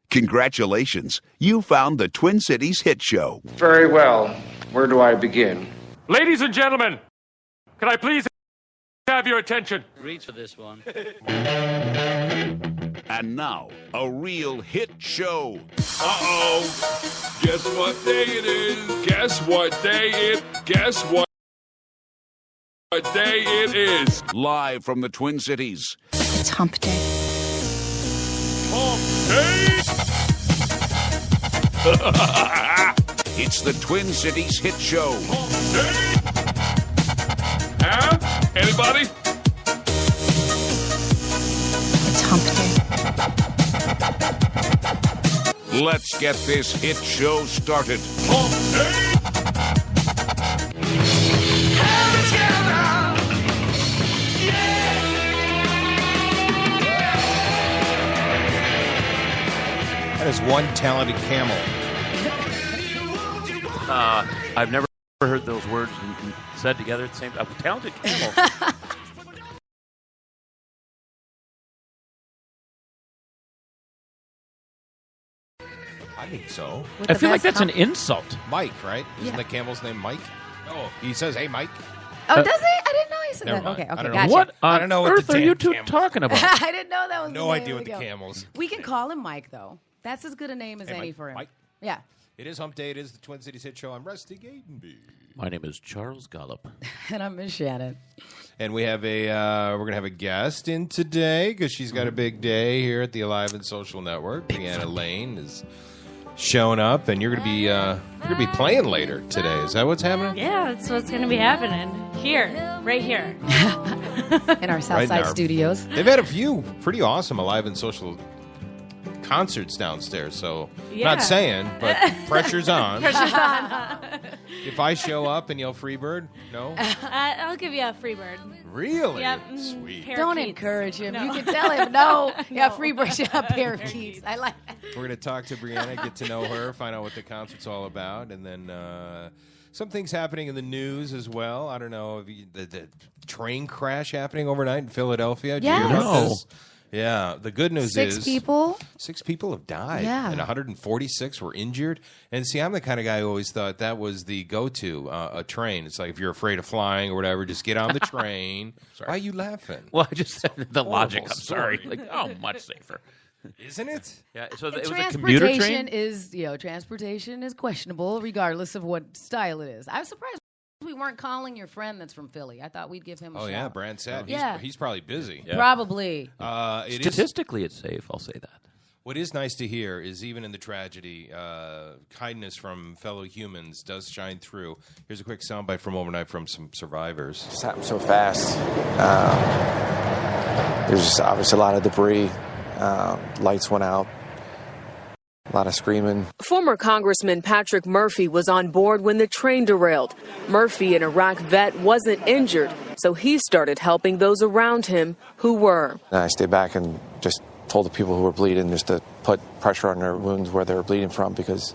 Congratulations, you found the Twin Cities Hit Show. Very well. Where do I begin? Ladies and gentlemen, can I please have your attention? Reach for this one. And now, a real hit show. Uh-oh. Guess what day it is? Guess what day it? Guess what day it is? Live from the Twin Cities. It's hump day. Hump day! It's the Twin Cities Hit Show. Hump day! Huh? Anybody? It's hump day. Let's get this hit show started. Hump day! That is one talented camel. I've never heard those words said together at the same time. Talented camel. I think so. I feel like that's an insult. Mike, right? Isn't Yeah. the camel's name Mike? Oh, he says, "Hey, Mike." Oh, does he? I didn't know he said Never that. mind. Okay, I don't know. gotcha. What I on don't know what earth the are you damn two camel- talking about? I didn't know that was No the name idea of with the goat. camels. We can call him Mike, though. That's as good a name as Hey, any Mike. for him. Mike. Yeah. It is Hump Day. It is the Twin Cities Hit Show. I'm Rusty Gatenby. My name is Charles Gollop. And I'm Miss Shannon. And we have we're gonna have a guest in today because she's got a big day here at the Alive and Social Network. Brianna Lang is showing up, and you're gonna be playing later today. Is that what's happening? Yeah, that's what's going to be happening. Here, right here. In our Right Southside now. studios. They've had a few pretty awesome Alive and Social concerts downstairs, so Yeah. not saying, but pressure's on. Pressure's on. If I show up and yell Freebird, no? I'll give you a free bird. Really? Yep. Sweet. Don't Parakeets. encourage him. No. You can tell him, no. Yeah, free brush up parakeets. I like that. We're going to talk to Brianna, get to know her, find out what the concert's all about, and then some things happening in the news as well. I don't know, the train crash happening overnight in Philadelphia. Did you hear Yes. about No. this? Yeah, the good news Six is people. 6 people have died, Yeah. and 146 were injured. And see, I'm the kind of guy who always thought that was the go-to, a train. It's like if you're afraid of flying or whatever, just get on the train. Why are you laughing? Well, I just said the logic. I'm story. sorry. Like, oh, much safer. Isn't it? Yeah. So it was a commuter Transportation train. transportation is questionable regardless of what style it is. I was surprised we weren't calling your friend that's from Philly. I thought we'd give him a Oh, shout. yeah, Brand said. Yeah. He's probably busy. Yeah. Probably. It is, Statistically, it's safe. I'll say that. what is nice to hear is even in the tragedy, kindness from fellow humans does shine through. Here's a quick soundbite from overnight from some survivors. Just happened so fast. There's obviously a lot of debris. Lights went out. A lot of screaming. Former Congressman Patrick Murphy was on board when the train derailed. Murphy, an Iraq vet, wasn't injured, so he started helping those around him who were. And I stayed back and just told the people who were bleeding just to put pressure on their wounds where they were bleeding from, because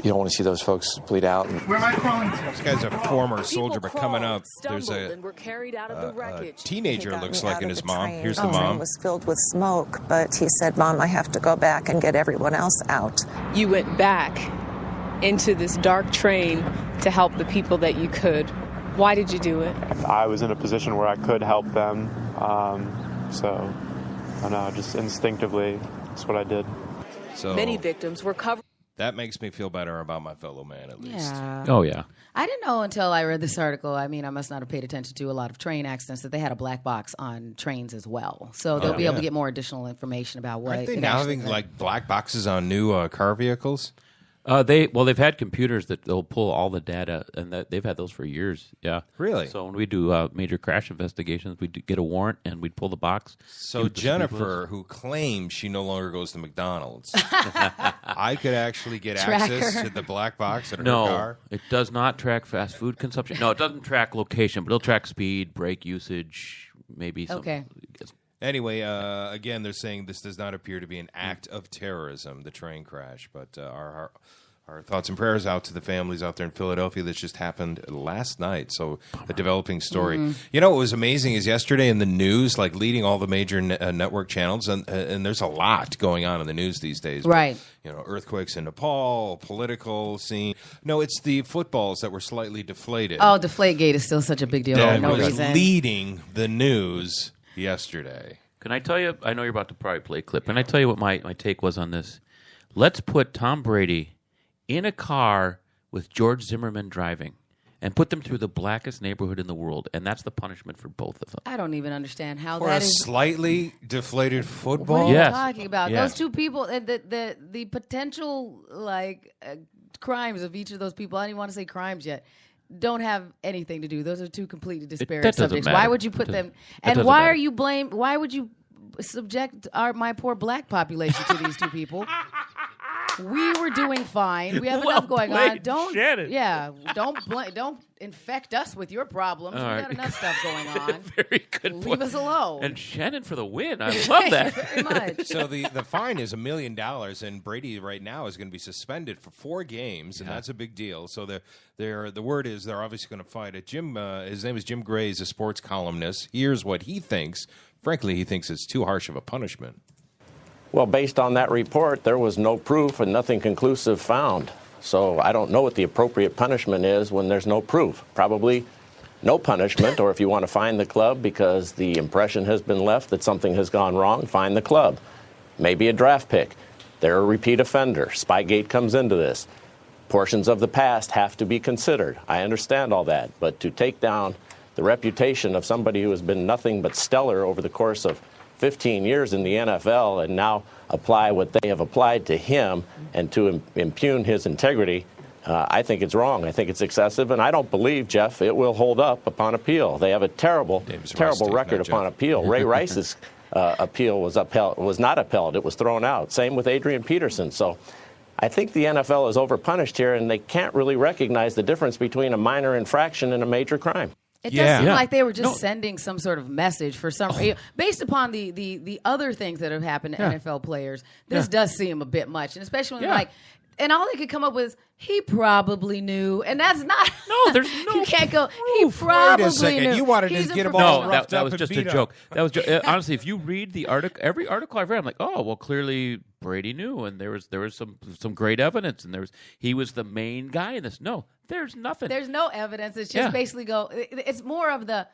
you don't want to see those folks bleed out. Where am I crawling to? This guy's a former soldier, but coming up, there's Stumbled and were carried out of the a wreckage. teenager, looks like, and his mom. Here's the The train mom. was filled with smoke, but he said, "Mom, I have to go back and get everyone else out." You went back into this dark train to help the people that you could. Why did you do it? I was in a position where I could help them, so I don't know, just instinctively, that's what I did. So Many victims were covered. that makes me feel better about my fellow man, at least. Yeah. Oh, yeah. I didn't know until I read this article. I mean, I must not have paid attention to a lot of train accidents, that they had a black box on trains as well. So they'll be able to get more additional information about what Aren't they it now actually having is. like black boxes on new car vehicles? They've had computers that they'll pull all the data, and they've had those for years. Yeah, Really? So when we do major crash investigations, we'd get a warrant and we'd pull the box. So see what the speed Jennifer, was. who claims she no longer goes to McDonald's, I could actually get access to the black box in her No, car. it does not track fast food consumption. No, it doesn't track location, but it'll track speed, brake usage, maybe some. Okay. Anyway, again, they're saying this does not appear to be an act of terrorism, the train crash, but our Our thoughts and prayers out to the families out there in Philadelphia. This just happened last night. So a developing story. Mm-hmm. You know what was amazing is yesterday in the news, like leading all the major network channels, and there's a lot going on in the news these days. Right. But, earthquakes in Nepal, political scene. No, it's the footballs that were slightly deflated. Oh, Deflategate is still such a big deal for That no was reason. leading the news yesterday. Can I tell you? I know you're about to probably play a clip. Can I tell you what my take was on this? Let's put Tom Brady in a car with George Zimmerman driving and put them through the blackest neighborhood in the world, and that's the punishment for both of them. I don't even understand how For that a is. slightly deflated What football? are you Yes. talking about? Yes. Those two people, the potential crimes of each of those people. I don't even want to say crimes yet. Don't have anything to do. Those are two completely disparate that doesn't subjects. matter. Why would you put That them? doesn't- that And doesn't why matter. are you blame? Why would you subject my poor black population to these two people? We were doing fine. We have Well enough going on. played, Don't Shannon. don't infect us with your problems. All We right. got enough stuff going on. Very good Leave point. us alone. And Shannon for the win. I love that. Very much. So the fine is $1 million, and Brady right now is going to be suspended for 4 games, and that's a big deal. So the word is they're obviously going to fight it. His name is Jim Gray, he's a sports columnist. Here's what he thinks. Frankly, he thinks it's too harsh of a punishment. Well, based on that report, there was no proof and nothing conclusive found. So I don't know what the appropriate punishment is when there's no proof. Probably no punishment, or if you want to fine the club because the impression has been left that something has gone wrong, fine the club. Maybe a draft pick. They're a repeat offender. Spygate comes into this. Portions of the past have to be considered. I understand all that. But to take down the reputation of somebody who has been nothing but stellar over the course of 15 years in the NFL and now apply what they have applied to him and to impugn his integrity, I think it's wrong. I think it's excessive, and I don't believe, Jeff, it will hold up upon appeal. They have a terrible record upon appeal. Ray Rice's appeal was not upheld. It was thrown out. Same with Adrian Peterson. So I think the NFL is overpunished here, and they can't really recognize the difference between a minor infraction and a major crime. It does seem like they were just sending some sort of message for some based upon the other things that have happened to NFL players. This does seem a bit much, and especially when and all they could come up with, he probably knew, and that's not. No, there's no. You can't go. He probably Wait a second. knew. You wanted He's to a get him professional. all No, roughed that up was and just a beat up. joke. That was honestly, if you read the article, every article I've read, I'm like, oh, well, clearly Brady knew, and there was some great evidence, and he was the main guy in this. No, there's nothing. There's no evidence. It's just basically it's more of the,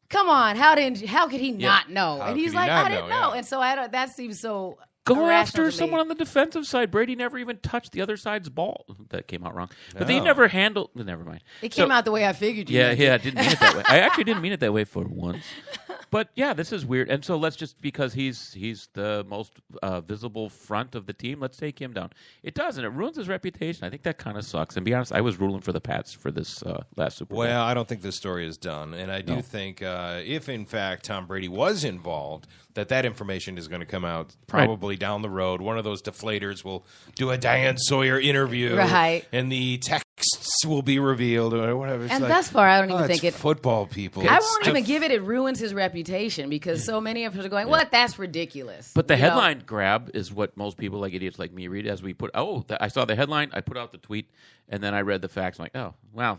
come on, how could he not know? How And he's could he like, not I didn't know? know. Yeah. And so that seems so Go irrational after to me. someone on the defensive side. Brady never even touched the other side's ball. That came out wrong. But he No. never handled. Never mind. It came out the way I figured you Yeah, meant yeah, I it. didn't mean it that way. I actually didn't mean it that way for once. But yeah, this is weird. And so let's just, because he's the most visible front of the team, let's take him down. It does, and it ruins his reputation. I think that kind of sucks. And be honest, I was ruling for the Pats for this last Super Bowl. Well, I don't think this story is done, and I do think if in fact Tom Brady was involved, that information is going to come out probably down the road. One of those deflators will do a Diane Sawyer interview, Right. and the texts will be revealed or whatever. It's And like, thus far, I don't even think it's it. football people. I It's won't even give it. It ruins his reputation because so many of us are going, "What? That's ridiculous." But the You know? headline grab is what most people, like idiots like me, read as we put. I saw the headline. I put out the tweet, and then I read the facts. I'm like, oh, wow.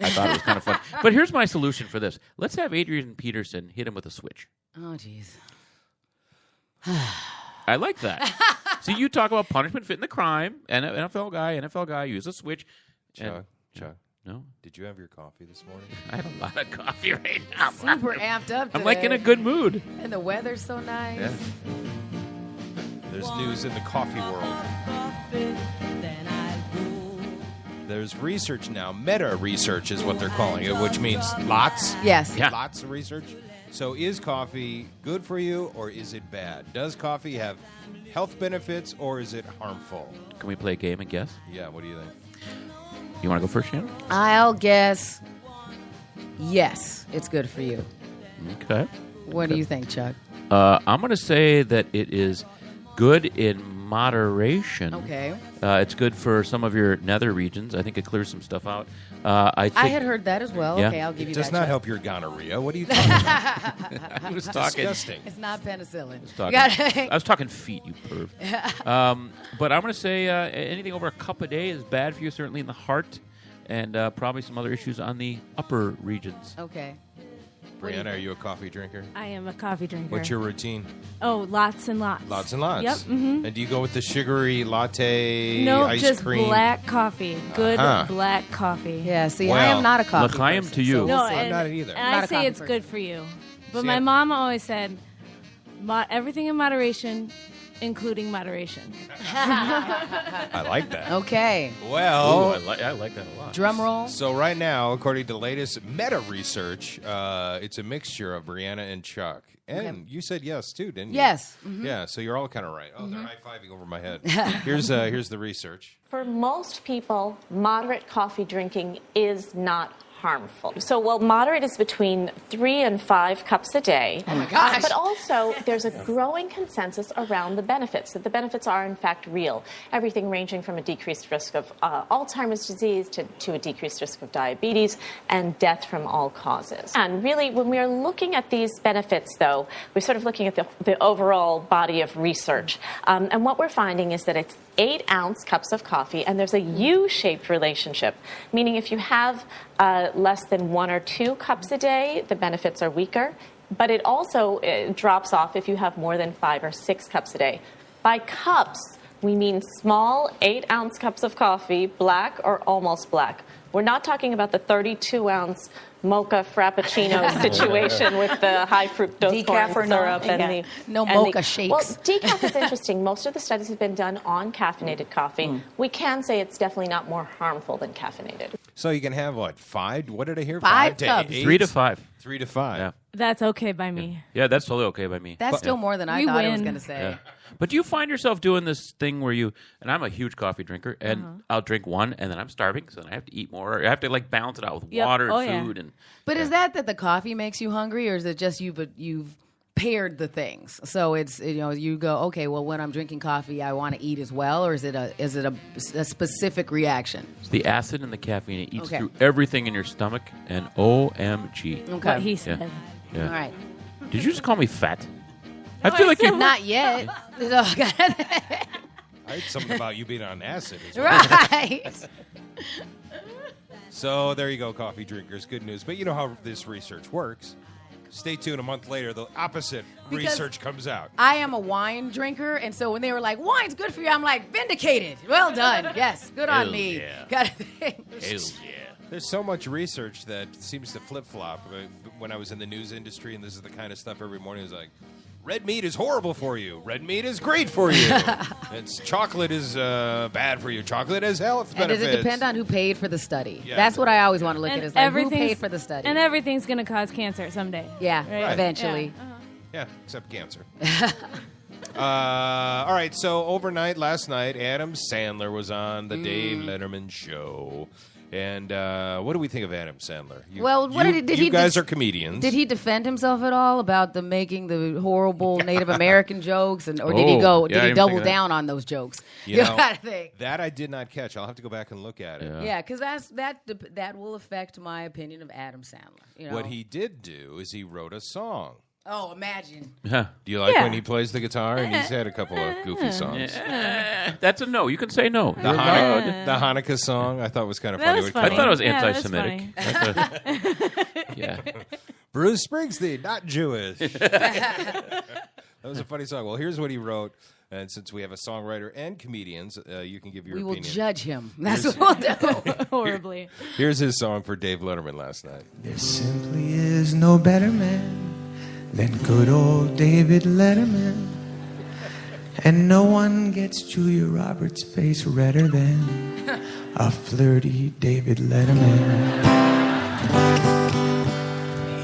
I thought it was kind of fun. But here's my solution for this. Let's have Adrian Peterson hit him with a switch. Oh, jeez. I like that. See, you talk about punishment fitting the crime. NFL guy, use a switch. Chuck, No? did you have your coffee this morning? I have a lot of coffee right now. Super amped up today. I'm like in a good mood. And the weather's so nice. Yeah. There's news in the coffee world. There's research now. Meta research is what they're calling it, which means lots. Yes. Yeah. Lots of research. So is coffee good for you or is it bad? Does coffee have health benefits or is it harmful? Can we play a game and guess? Yeah, what do you think? You want to go first, Shannon? I'll guess yes, it's good for you. Okay. What do you think, Chuck? I'm going to say that it is good in moderation. Okay. It's good for some of your nether regions. I think it clears some stuff out. I had heard that as well. Yeah. Okay, I'll give you that. It does not check. help your gonorrhea. What are you talking about? I was talking. Disgusting. It's not penicillin. I was talking feet, you perv. But I'm going to say anything over a cup a day is bad for you, certainly in the heart, and probably some other issues on the upper regions. Okay. Brianna, are you a coffee drinker? I am a coffee drinker. What's your routine? Oh, lots and lots. Lots and lots. Yep. Mm-hmm. And do you go with the sugary latte, No, ice just cream? black coffee. Good black coffee. Yeah, see, I am not a coffee look, I am person, to you. so No, we'll see. I'm not either. And Not I a say coffee it's person. good for you. But See, my I'm- mom always said, everything in moderation, including moderation. I like that. Okay. Well, Ooh, I like that a lot. Drum roll. so right now, according to the latest meta research, it's a mixture of Brianna and Chuck. And you said yes, too, didn't you? Yes. Mm-hmm. Yeah, so you're all kind of right. Oh, they're high-fiving over my head. Here's the research. For most people, moderate coffee drinking is not harmful. So while moderate is between 3 and 5 cups a day. Oh my gosh. But also there's a growing consensus around the benefits, that the benefits are in fact real. Everything ranging from a decreased risk of Alzheimer's disease to a decreased risk of diabetes and death from all causes. And really, when we are looking at these benefits, though, we're sort of looking at the overall body of research. And what we're finding is that it's 8-ounce cups of coffee, and there's a U-shaped relationship, meaning if you have less than 1 or 2 cups a day, the benefits are weaker, but it also drops off if you have more than 5 or 6 cups a day. By cups, we mean small 8-ounce cups of coffee, black or almost black. We're not talking about the 32-ounce mocha frappuccino situation with the high fructose Decaf corn or no? syrup and No and mocha shakes. Well, decaf is interesting. Most of the studies have been done on caffeinated coffee. We can say it's definitely not more harmful than caffeinated. So you can have, what, 5? What did I hear? 5 to cups. 8? 3 to 5. 3 to 5. Yeah. That's okay by me. Yeah, that's totally okay by me. That's still more than I We thought I was win. going to say. Yeah. But do you find yourself doing this thing where you, and I'm a huge coffee drinker, and I'll drink one, and then I'm starving, so then I have to eat more. I have to like balance it out with Yep. water and Oh, yeah. food. And But is that the coffee makes you hungry, or is it just you've paired the things? So it's, you go, okay, well, when I'm drinking coffee, I want to eat as well, or is it a specific reaction? it's the acid and the caffeine. It eats Okay. through everything in your stomach, and OMG. Okay. What he said. Yeah. All right. Did you just call me fat? I feel like you. Not yet. Oh, God. I heard something about you being on acid as well. Right. So there you go, coffee drinkers. Good news. But you know how this research works. Stay tuned. A month later, the opposite research comes out. I am a wine drinker, and so when they were like, wine's good for you, I'm like, vindicated. Well done. Yes, good on Hell me. yeah. Got to think. Hell yeah. There's so much research that seems to flip-flop. When I was in the news industry, and this is the kind of stuff every morning, is like, red meat is horrible for you. Red meat is great for you. Chocolate is bad for you. Chocolate has health And benefits. does it depend on who paid for the study? Yeah. That's what I always want to look at, is like, who paid for the study? And everything's going to cause cancer someday. Yeah, Right. eventually. Yeah, except cancer. All right, so overnight, last night, Adam Sandler was on the Dave Letterman show. And what do we think of Adam Sandler? You guys are comedians. Did he defend himself at all about making the horrible Native American jokes, or did he I did he didn't think double of that. down on those jokes? You know, gotta think. that I did not catch. I'll have to go back and look at it. Yeah, because that will affect my opinion of Adam Sandler. What he did do is he wrote a song. Oh, imagine. Do you like Yeah. when he plays the guitar? And he's had a couple of goofy songs. That's a no. You can say no. The Hanukkah song I thought was kind of That funny. was funny. I thought it was Yeah, that's anti-Semitic. Yeah. Bruce Springsteen, not Jewish. That was a funny song. Well, here's what he wrote. And since we have a songwriter and comedians, you can give your We will opinion. judge him. That's what we'll do. Horribly. Here's his song for Dave Letterman last night. There simply is no better man than good old David Letterman. And no one gets Julia Roberts' face redder than a flirty David Letterman.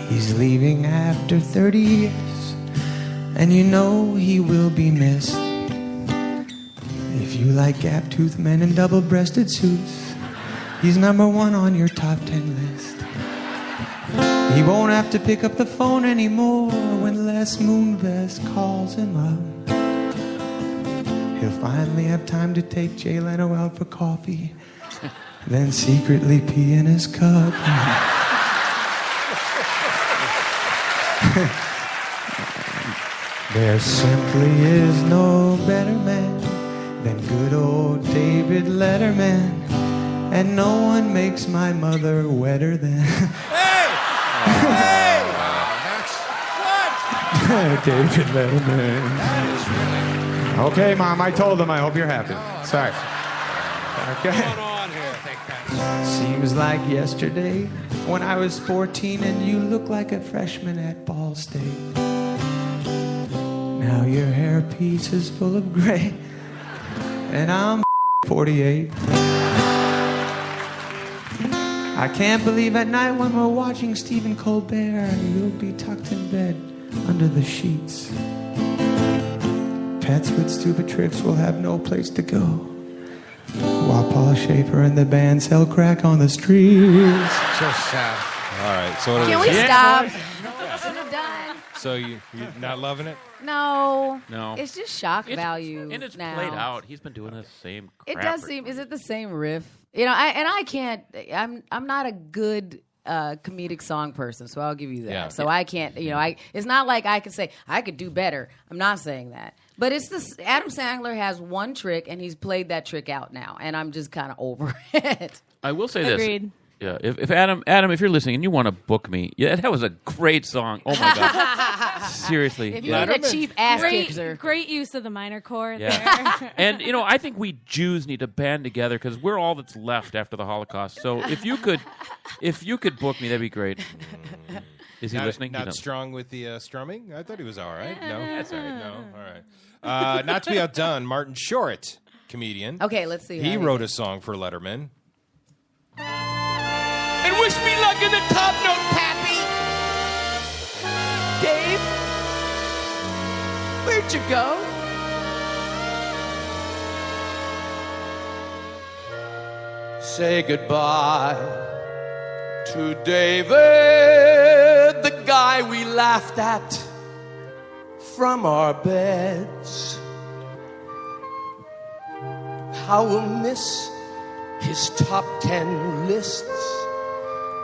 He's leaving after 30 years, and you know he will be missed. If you like gap-toothed men in double-breasted suits, he's #1 on your top 10 list. He won't have to pick up the phone anymore when Les Moonves calls him up. He'll finally have time to take Jay Leno out for coffee, then secretly pee in his cup. There simply is no better man than good old David Letterman, and no one makes my mother wetter than... David Letterman. Okay, Mom, I told him. I hope you're happy. Sorry. Okay. What's going on here? Seems like yesterday when I was 14 and you looked like a freshman at Ball State. Now your hairpiece is full of gray, and I'm 48. I can't believe at night when we're watching Stephen Colbert, you'll be tucked in bed under the sheets. Pets with stupid tricks will have no place to go, while Paul Schaefer and the band sell crack on the streets. So sad. All right, so what Can we stop? We're done. So you're not loving it? No. No. It's just shock value. And it's now. played out. He's been doing the same crap. It does seem. Is it the same riff? I can't. I'm not a good comedic song person, so I'll give you that. Yeah. So I can't. It's not like I can say I could do better. I'm not saying that. But it's this. Adam Sandler has one trick, and he's played that trick out now, and I'm just kind of over it. I will say Agreed. this. Yeah, if Adam, if you're listening and you want to book me, yeah, that was a great song. Oh my god, seriously. If you need a cheap ass kicker, Great use of the minor chord there. And I think we Jews need to band together because we're all that's left after the Holocaust. So if you could book me, that'd be great. Is he listening? Not strong with the strumming? I thought he was all right. No, that's all right. No, all right. Not to be outdone, Martin Short, comedian. Okay, let's see. He wrote a song for Letterman. And wish me luck in the top note, Pappy. Dave, where'd you go? Say goodbye to David, the guy we laughed at from our beds. How we'll miss his top 10 lists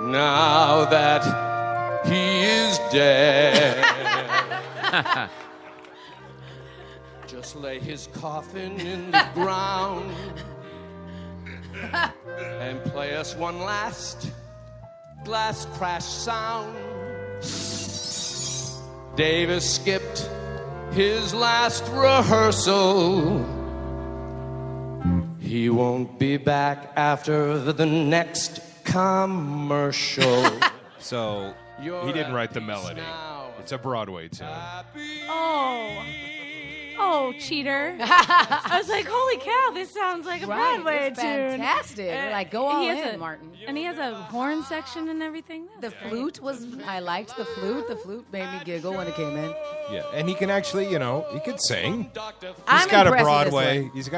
now that he is dead. Just lay his coffin in the ground and play us one last glass crash sound. Davis skipped his last rehearsal. He won't be back after the next commercial. So he didn't write the melody. It's a Broadway tune. Oh, cheater. I was like, holy cow, this sounds like a Broadway it's tune. Fantastic. We're like, go all in, Martin. And he has a horn section and everything. The flute I liked the flute. The flute made me giggle when it came in. Yeah, and he can actually, he could sing. He's got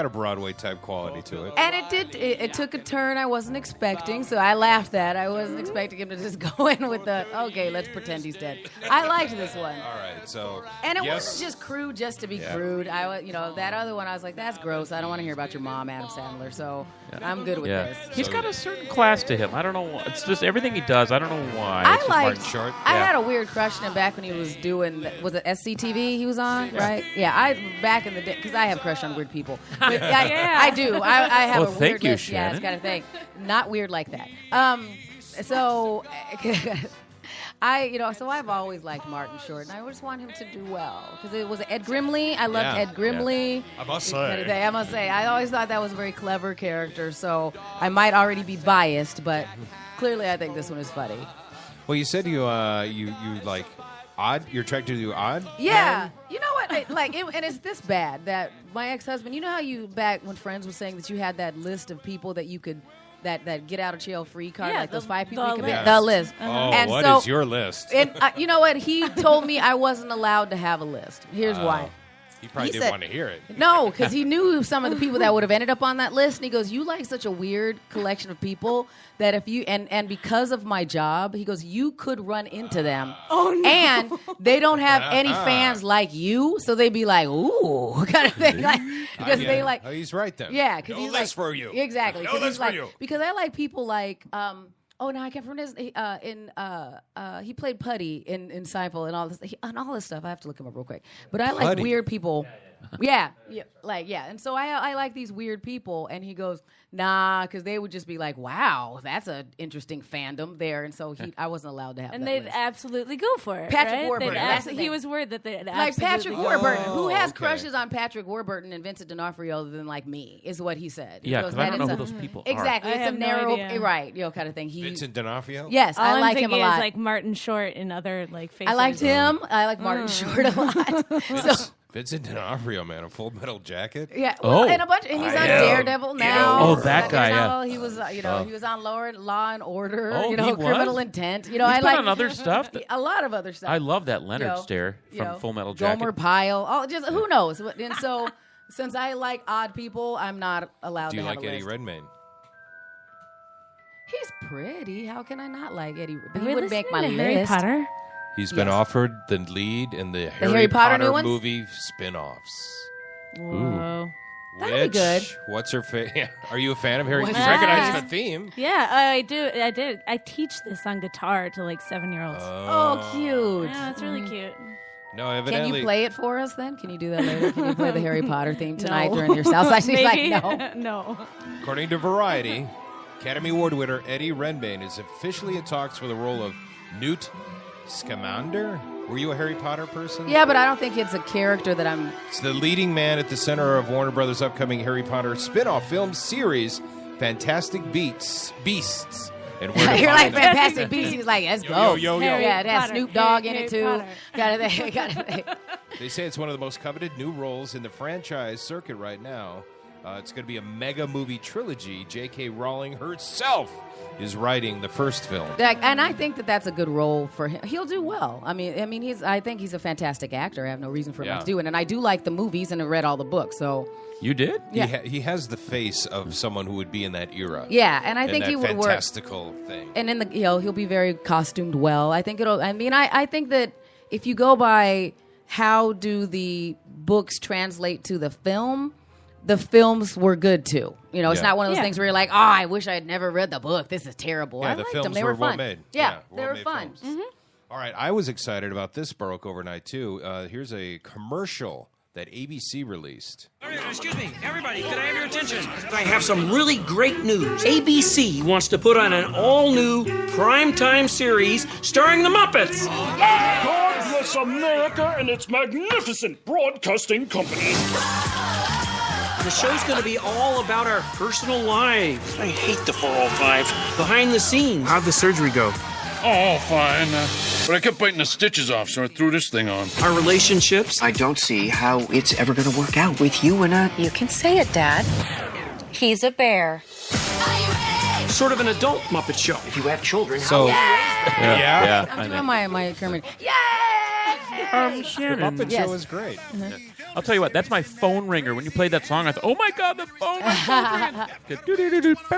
a Broadway type quality to it. And it took a turn I wasn't expecting, so I laughed at. I wasn't expecting him to just go in with okay, let's pretend he's dead. I liked this one. All right, so. And it wasn't just crude just to be crude. That other one, I was like, that's gross. I don't want to hear about your mom, Adam Sandler. So I'm good with this. He's got a certain class to him. I don't know. It's just everything he does. I don't know why. I It's just liked. Martin Short. I had a weird crush on him back when he was doing. Was it SCTV he was on? Right? Yeah. Back in the day, because I have a crush on weird people. But I do. I have a weird thank you, list. Yeah, it's kind of thing. Not weird like that. So I've always liked Martin Short, and I just want him to do well because it was Ed Grimley. I loved Ed Grimley. Yeah. I must say, I always thought that was a very clever character. So I might already be biased, but clearly I think this one is funny. Well, you said you like odd. You're attracted to do odd. Yeah, you know what? And it's this bad that my ex-husband. You know how back when Friends was saying that you had that list of people that you could. That get out of jail free card, like those 5 people you could pick. The list. Oh, and what is your list? And you know what? He told me I wasn't allowed to have a list. Here's why. He probably didn't want to hear it. No, because he knew some of the people that would have ended up on that list. And he goes, you like such a weird collection of people that if you, and because of my job, he goes, you could run into them. Oh, no. And they don't have any fans like you. So they'd be like, ooh, kind of thing. Like, because they like. Oh, he's right then. Yeah, because no he's list like. for you. Exactly. No list for you. Because I like people like. Oh no, I can't remember his. He played Putty in Seinfeld and all this and all this stuff. I have to look him up real quick. But I like weird people. Yeah. And so I like these weird people. And he goes, nah, because they would just be like, wow, that's an interesting fandom there. And so I wasn't allowed to have. And that they'd list. absolutely go for it. Patrick right? Warburton. That's the He thing. was worried that they'd Like absolutely Patrick go Warburton, for it. who has crushes on Patrick Warburton and Vincent D'Onofrio other than like me, is what he said. Yeah, because I don't know who those people are. Exactly, I it's a have no narrow, idea. right, kind of thing. Vincent D'Onofrio? Yes, All I I'm like him a thinking lot. Is like Martin Short and other like faces. I liked him. I like Martin Short a lot. Vincent D'Onofrio, man, a Full Metal Jacket. Yeah, well, and he's on Daredevil now. Oh, that guy, yeah. He was, he was on Law and Order. Oh, he Criminal was? Intent. He's I been like on other stuff. a lot of other stuff. I love that Leonard You know, stare you from know, Full Metal Jacket. Gomer Pyle. Just who knows? And so, since I like odd people, I'm not allowed Do to you have like a Eddie list. Redmayne? He's pretty. How can I not like Eddie? But Are he we wouldn't make my listening to list. Harry Potter? He's been offered the lead in the Harry Potter new ones? movie spin-offs. Whoa. That'd be good. What's her favorite? Are you a fan of Harry? You What's recognize the theme. Yeah, I do. I did. I teach this on guitar to like 7-year-olds. Oh, cute. Yeah, it's really cute. No, Can evidently. you play it for us then? Can you do that later? Can you play the Harry Potter theme tonight during your Southside? She's like, Maybe. no. No. According to Variety, Academy Award winner Eddie Redmayne is officially in talks for the role of Newt Scamander. Were you a Harry Potter person? Yeah, but I don't think it's a character that I'm. It's the leading man at the center of Warner Brothers' upcoming Harry Potter spin-off film series, Fantastic Beasts. And where to You're find like them. Fantastic Beasts. He's like, let's go. Yo. Yeah, it has Potter. Snoop Dogg in Harry it too. Potter. Got it. They say it's one of the most coveted new roles in the franchise circuit right now. It's going to be a mega movie trilogy. J.K. Rowling herself is writing the first film. And I think that that's a good role for him. He'll do well. I mean, I think he's a fantastic actor. I have no reason for him not to do it. And I do like the movies and I read all the books. So you did? Yeah. He has the face of someone who would be in that era. Yeah, and I think that he would work. fantastical thing. And in the he'll be very costumed well. I think it'll. I mean, I think that if you go by how do the books translate to the film. The films were good too. It's not one of those things where you're like, oh, I wish I had never read the book. This is terrible. Yeah, I the liked films them. They were were well fun. made. Yeah, they were well-made fun. films. All right, I was excited about this broke overnight too. Here's a commercial that ABC released. Excuse me, everybody, can I have your attention? I have some really great news. ABC wants to put on an all-new primetime series starring the Muppets. God bless America and its magnificent broadcasting company. The show's going to be all about our personal lives. I hate the 405. Behind the scenes. How'd the surgery go? Oh, fine. But I kept biting the stitches off, so I threw this thing on. Our relationships. I don't see how it's ever going to work out with you and You can say it, Dad. He's a bear. Sort of an adult Muppet show. If you have children, So, Yeah. I'm doing my Kermit. Yay! Shannon. The Muppet Yes. Show is great. I'll tell you what, that's my phone ringer. When you played that song, I thought, oh my God, the phone. My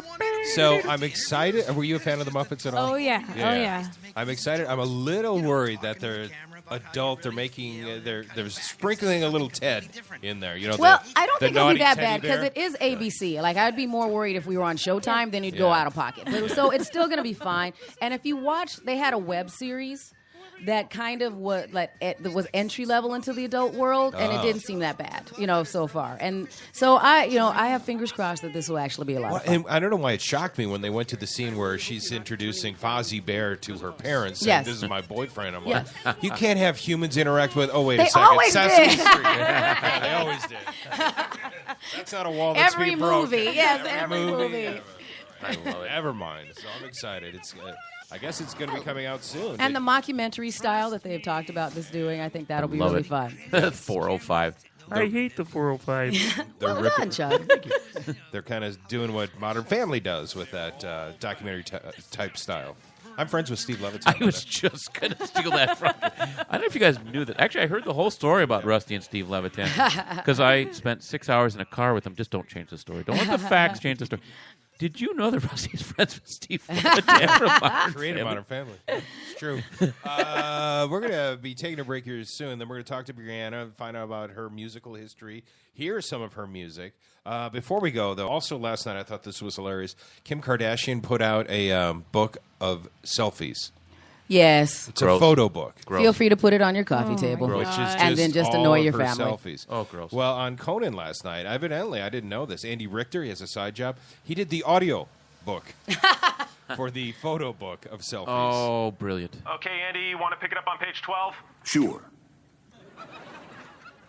phone So I'm excited. Were you a fan of the Muppets at all? Oh yeah. Oh yeah. I'm excited. I'm a little worried that they're adult. They're making they're sprinkling a little Ted in there. Well, I don't think it'll be naughty that teddy bad because bear. it is ABC. Like, I'd be more worried if we were on Showtime, then you'd go out of pocket. But, so it's still going to be fine. And if you watch, they had a web series that kind of was entry level into the adult world, and it didn't seem that bad, so far. And so I have fingers crossed that this will actually be a lot of fun. And I don't know why it shocked me when they went to the scene where she's introducing Fozzie Bear to her parents. Saying, Yes. This is my boyfriend. I'm Yes. like, you can't have humans interact with. Oh wait They a second, always Sesame did. Street. Yeah, they always did. That's not a wall that's Every being broken. movie, yes, every movie. Well, never mind. So I'm excited. It's. I guess it's going to be coming out soon. And the mockumentary style that they've talked about this doing, I think that'll be Love really it. fun. 405. I hate the 405. Well done, Chuck. They're kind of doing what Modern Family does with that documentary type style. I'm friends with Steve Levitan. I was just going to steal that from you. I don't know if you guys knew that. Actually, I heard the whole story about Rusty and Steve Levitan because I spent 6 hours in a car with them. Just don't change the story. Don't let the facts change the story. Did you know that Rusty's friends with Steve Levitan from Modern Creative Family? Modern Family. It's true. We're going to be taking a break here soon. Then we're going to talk to Brianna and find out about her musical history. Hear some of her music. Before we go, though, also last night I thought this was hilarious. Kim Kardashian put out a book of selfies. Yes. It's a photo book. Feel free to put it on your coffee table. Which is and then just annoy your family. Selfies. Oh, gross. Well, on Conan last night, evidently, I didn't know this. Andy Richter, he has a side job. He did the audio book for the photo book of selfies. Oh, brilliant. Okay, Andy, you want to pick it up on page 12? Sure.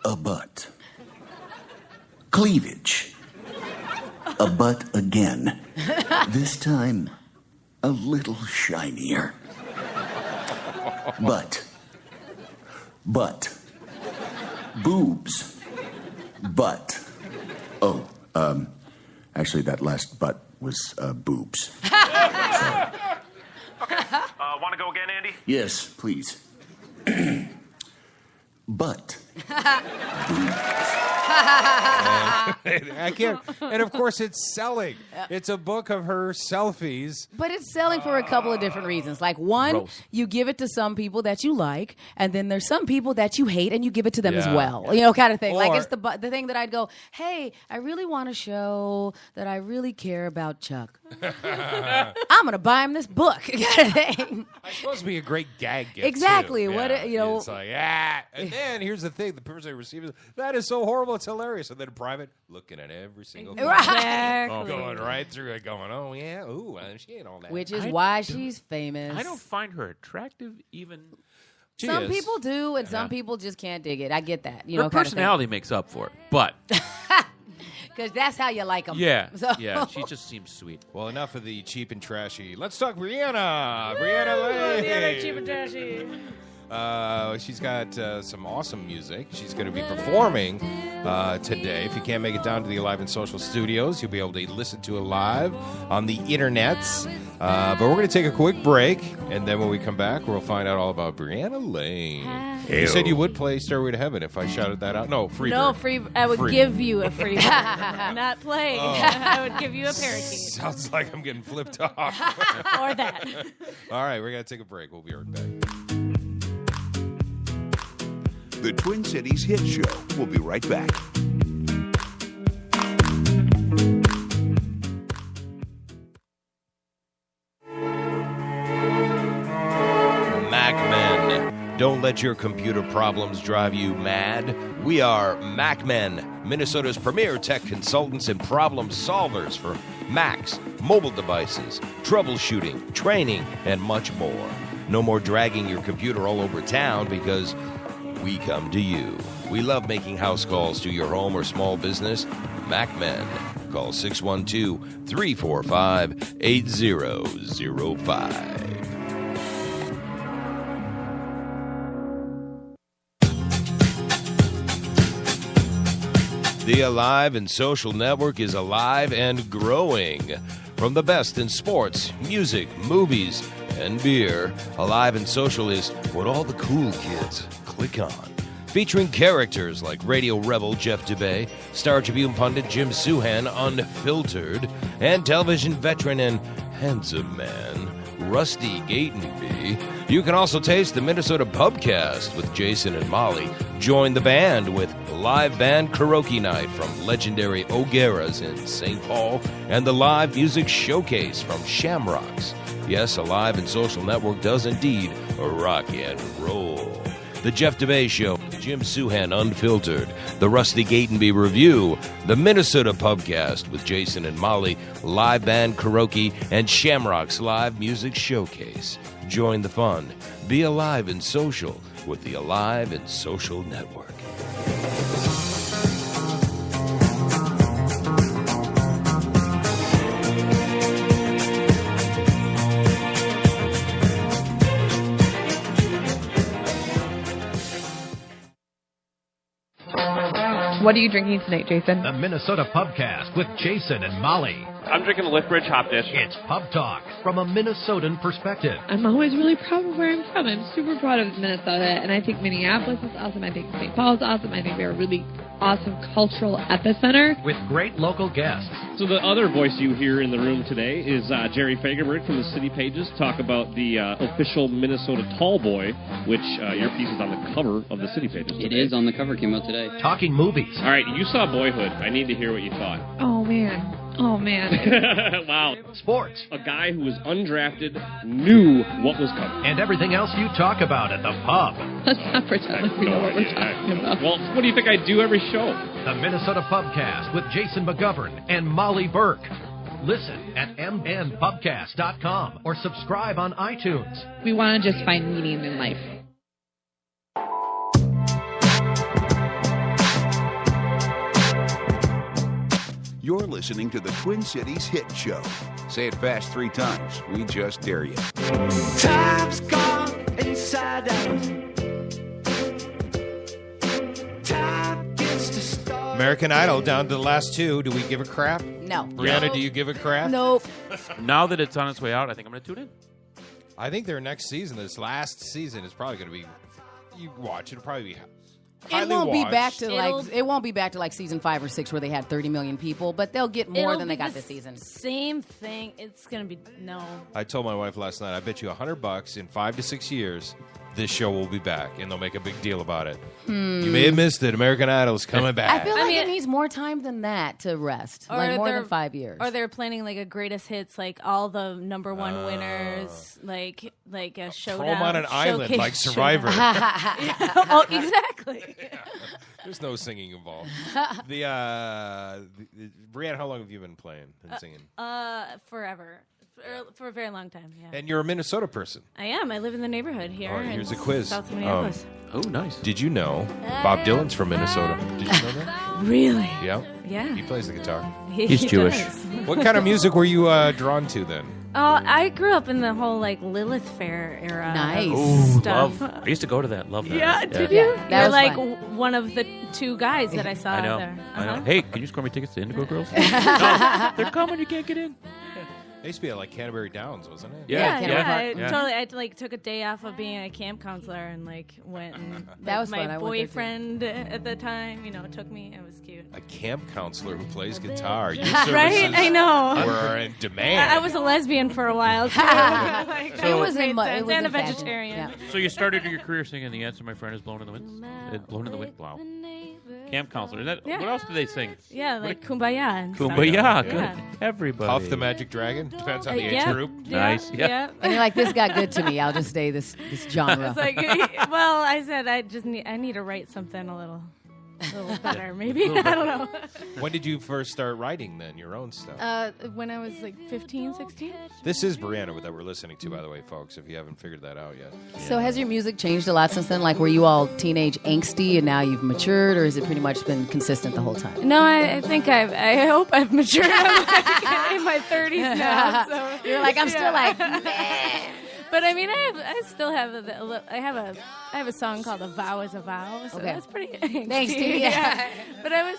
A butt. Cleavage. A butt again. This time, a little shinier. Butt. Boobs. Butt. Oh, actually, that last butt was boobs. Okay. Want to go again, Andy? Yes, please. Butt. I can't. And of course, it's selling. It's a book of her selfies. But it's selling for a couple of different reasons. Like, one, Gross. you give it to some people that you like, and then there's some people that you hate, and you give it to them as Yeah. well. You know, kind of thing. Like, Or- it's the thing that I'd go, hey, I really want to show that I really care about Chuck. I'm going to buy him this book. Kind of thing. It's supposed to be a great gag gift. Exactly. Too. What Yeah. you know. It's like, and then here's the thing: the person who receives it, that is so horrible, it's hilarious. And then in private, looking at every single thing. Exactly. Going right through it, going, oh yeah, ooh, she ain't all that. Which is why she's famous. I don't find her attractive even. Some people do, and some people just can't dig it. I get that. You Her know, kind of personality makes up for it, but because that's how you like them. yeah, So- yeah, she just seems sweet. Well, enough of the cheap and trashy. Let's talk Brianna. Brianna Lang. Brianna, cheap and trashy. She's got some awesome music. She's going to be performing today. If you can't make it down to the Alive and Social studios, you'll be able to listen to it live on the internets. But we're going to take a quick break, and then when we come back, we'll find out all about Brianna Lang. You said you would play Stairway to Heaven if I shouted that out. No, free. No, bird. free. I would Free. give you a free bird. Not playing. Oh. I would give you a parakeet. Sounds like I'm getting flipped off. Or that. All right, we're going to take a break. We'll be right back. The Twin Cities Hit Show. We'll be right back. MacMen. Don't let your computer problems drive you mad. We are MacMen, Minnesota's premier tech consultants and problem solvers for Macs, mobile devices, troubleshooting, training, and much more. No more dragging your computer all over town because we come to you. We love making house calls to your home or small business. MacMen. Call 612-345-8005. The Alive and Social Network is alive and growing. From the best in sports, music, movies, and beer, Alive and Social is what all the cool kids click on. Featuring characters like radio rebel Jeff Dubay, Star Tribune pundit Jim Suhan, Unfiltered, and television veteran and handsome man Rusty Gatenby. You can also taste the Minnesota Pubcast with Jason and Molly. Join the band with live band karaoke night from legendary O'Gara's in St. Paul and the live music showcase from Shamrocks. Yes, Alive and Social Network does indeed rock and roll. The Jeff DeBay Show, Jim Suhan Unfiltered, the Rusty Gatenby Review, the Minnesota Pubcast with Jason and Molly, live band karaoke, and Shamrock's live music showcase. Join the fun. Be alive and social with the Alive and Social Network. What are you drinking tonight, Jason? The Minnesota Pubcast with Jason and Molly. I'm drinking a Liftbridge Hop Dish. It's Pub Talk from a Minnesotan perspective. I'm always really proud of where I'm from. I'm super proud of Minnesota, and I think Minneapolis is awesome. I think St. Paul is awesome. I think they're a really awesome cultural epicenter. With great local guests. So the other voice you hear in the room today is Jerry Fagerberg from the City Pages. Talk about the official Minnesota Tall Boy, which your piece is on the cover of the City Pages today. It is on the cover, came out today. Talking movies. All right, you saw Boyhood. I need to hear what you thought. Oh, man. Wow. Sports. A guy who was undrafted knew what was coming. And everything else you talk about at the pub. Let's not pretend like we know what we're talking about. Well, what do you think I do every show? The Minnesota Pubcast with Jason McGovern and Molly Burke. Listen at mnpubcast.com or subscribe on iTunes. We want to just find meaning in life. You're listening to the Twin Cities Hit Show. Say it fast 3 times. We just dare you. Time's gone inside out. Time gets to start. American Idol down to the last 2. Do we give a crap? No. Brianna, do you give a crap? Nope. Now that it's on its way out, I think I'm going to tune in. I think their next season, this last season, is probably going to be. You watch, it'll probably be. It won't be back to It'll- it won't be back to like season 5 or 6 where they had 30 million people, but they'll get more It'll than be they got the this season. Same thing. It's gonna be no. I told my wife last night, I bet you $100 in 5 to 6 years, this show will be back, and they'll make a big deal about it. You may have missed it. American Idol's coming back. I feel like it needs more time than that to rest, like more than 5 years. Or they're planning like a greatest hits, like all the number one winners, like a showdown. Throw 'em on an island like showcase Survivor. Oh, exactly. There's no singing involved. The Brianna, how long have you been playing and singing? Forever. For a very long time, yeah. And you're a Minnesota person. I am. I live in the neighborhood here. All right, in here's a quiz. South Minneapolis. Oh, nice. Did you know Bob Dylan's from Minnesota? Did you know that? Really? Yeah. Yeah. He plays the guitar. He's Jewish. does. What kind of music were you drawn to then? Oh, I grew up in the whole like Lilith Fair era. Nice. Ooh, Stuff. love. I used to go to that. Love that. Yeah, did you? That You're was like fun. one of the 2 guys that I saw I know. there. I know. Uh-huh. Hey, can you score me tickets to Indigo Girls? No, they're coming. You can't get in. It used to be at like Canterbury Downs, wasn't it? Yeah, Yeah. totally. I like took a day off of being a camp counselor and like went and That was my fun. I went there, too. boyfriend at the time, took me. It was cute. A camp counselor who plays guitar. Your Right? services I know. were in demand. I was a lesbian for a while too. Like, It that was made in mu- sense. it was and a in fashion. vegetarian. Yeah. So you started your career singing "The Answer My Friend Is Blown in the Wind." Blown in the Wind. Wow. Camp counselor. What else do they sing? Yeah, like Kumbaya and stuff. Kumbaya. Good. Yeah. Everybody. Puff the Magic Dragon. Depends on the age yeah. group. Nice. Yeah. And you're like, this got good to me. I'll just stay this genre. It's like, well, I said I need to write something a little better, maybe. I don't know. When did you first start writing then, your own stuff? When I was like 15, 16. This is Brianna that we're listening to, by the way, folks, if you haven't figured that out yet. So has your music changed a lot since then? Like, were you all teenage angsty and now you've matured, or has it pretty much been consistent the whole time? No, I think I hope I've matured. I'm like in my 30s now. So You're like, I'm still like, meh. But I mean, I still have I have a song called "A Vow Is a Vow," so Okay. that's pretty angsty. Thanks, Steve. Yeah. But I was,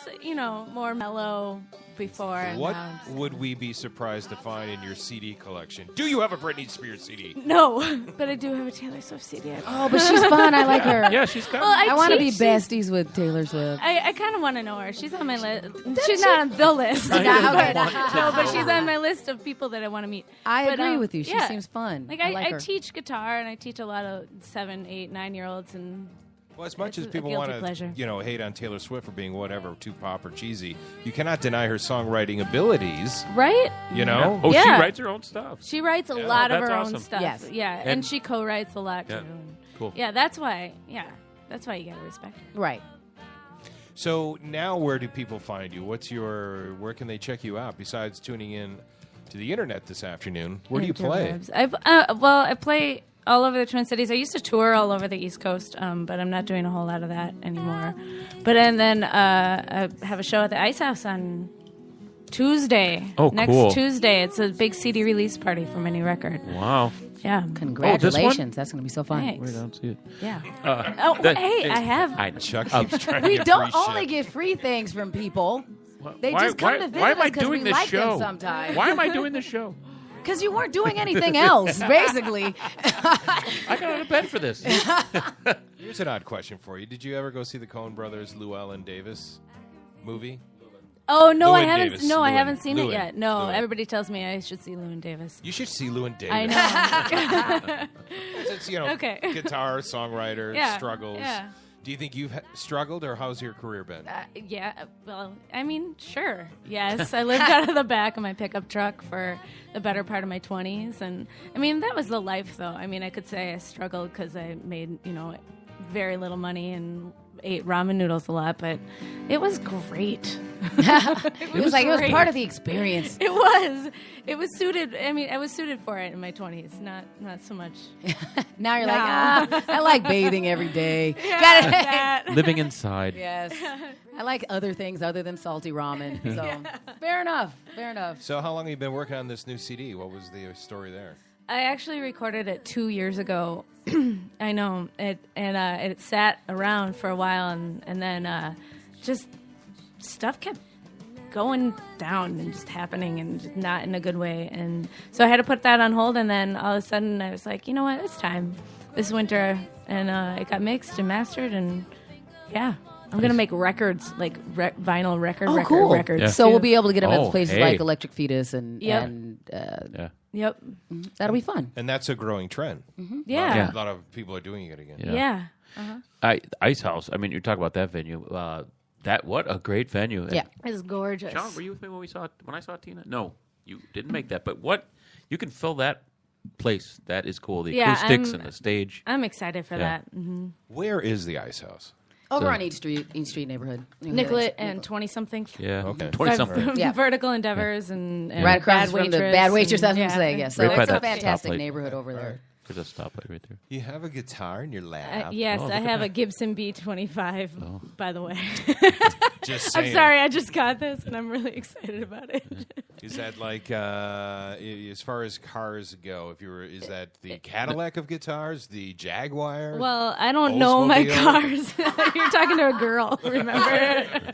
more mellow before. And What now I'm- would we be surprised to find in your CD collection? Do you have a Britney Spears CD? No, but I do have a Taylor Swift CD. Oh, but she's fun. I like her. Yeah, she's good. Well, I want to be teach- besties with Taylor Swift. I kind of want to know her. She's on my list. She's not on the list. Okay. No, but she's on my list of people that I want to meet. I But, agree with you. She yeah. seems fun. Like I like I her. teach guitar and I teach a lot of 7, 8, 9-year-olds and. Well, as much It's as a people guilty want pleasure. to, hate on Taylor Swift for being whatever, too pop or cheesy, you cannot deny her songwriting abilities. Right? You know? Oh, Yeah. she writes her own stuff. She writes a lot of that's her awesome. own stuff. Yes. Yeah, and she co-writes a lot Yeah. too. Cool. Yeah, that's why you gotta respect her. Right. So now, where do people find you? Where can they check you out besides tuning in to the internet this afternoon? Where do you play? I play all over the Twin Cities. I used to tour all over the East Coast, but I'm not doing a whole lot of that anymore. And then I have a show at the Ice House on Tuesday. Oh, Next cool. Tuesday. It's a big CD release party for my new record. Wow. Yeah. Congratulations. That's going to be so fun. Thanks. Wait, I don't see it. Yeah. That- I have. I know. Chuck keeps trying to We get don't free only shit. get free things from people. They Why- just come why- to visit why am us I because doing we this like show? them sometimes. Why am I doing this show? Because you weren't doing anything else, basically. I got out of bed for this. Here's an odd question for you. Did you ever go see the Coen Brothers Llewellyn Davis movie? Oh no, I Llewyn haven't. Davis. No, I Llewyn. haven't seen Llewyn. it yet. No, Llewyn. everybody tells me I should see Llewyn Davis. You should see Llewyn Davis. I know. It's, Okay. guitar, songwriter, Yeah, struggles. yeah. Do you think you've struggled, or how's your career been? Yeah, well, I mean, sure. Yes, I lived out of the back of my pickup truck for the better part of my 20s. And, I mean, that was the life, though. I mean, I could say I struggled because I made, very little money and ate ramen noodles a lot, but it was great. It was great. part of the experience. It was. It was suited. I mean, I was suited for it in my 20s, not so much. Now you're like, I like bathing every day. Yeah, Living inside. Yes. I like other things other than salty ramen. So fair enough. So how long have you been working on this new CD? What was the story there? I actually recorded it 2 years ago. I know it sat around for a while, and then just stuff kept going down and just happening, and just not in a good way. And so I had to put that on hold. And then all of a sudden, I was like, you know what? It's time this winter, and it got mixed and mastered, and yeah. I'm going to make records, like vinyl records. Yeah. So we'll be able to get them at places hey. like Electric Fetus and Yep. That'll be fun. And that's a growing trend. Mm-hmm. Yeah. A lot of people are doing it again. Yeah. Ice House. I mean, you talk about that venue. What a great venue. Yeah. It's gorgeous. John, were you with me when I saw Tina? No, you didn't make that. But what you can fill that place. That is cool. The acoustics and the stage. I'm excited for that. Mm-hmm. Where is the Ice House? Over on East Street neighborhood. Nicollet and 20-something. Yeah. Okay. 20-something. Yeah. Vertical Endeavors and right across Bad from the Waitress Bad Waitress. That's and- what I'm saying. Yeah. So Right by it's a that fantastic stoplight. neighborhood over there. There's a stoplight right there. You have a guitar in your lap. Yes, Oh, I look have at a Gibson B25, by the way. Just I'm saying. sorry, I just got this, and I'm really excited about it. Is that like as far as cars go? Is that the Cadillac of guitars, the Jaguar? Well, I don't know my Oldsmobile? cars. You're talking to a girl, remember?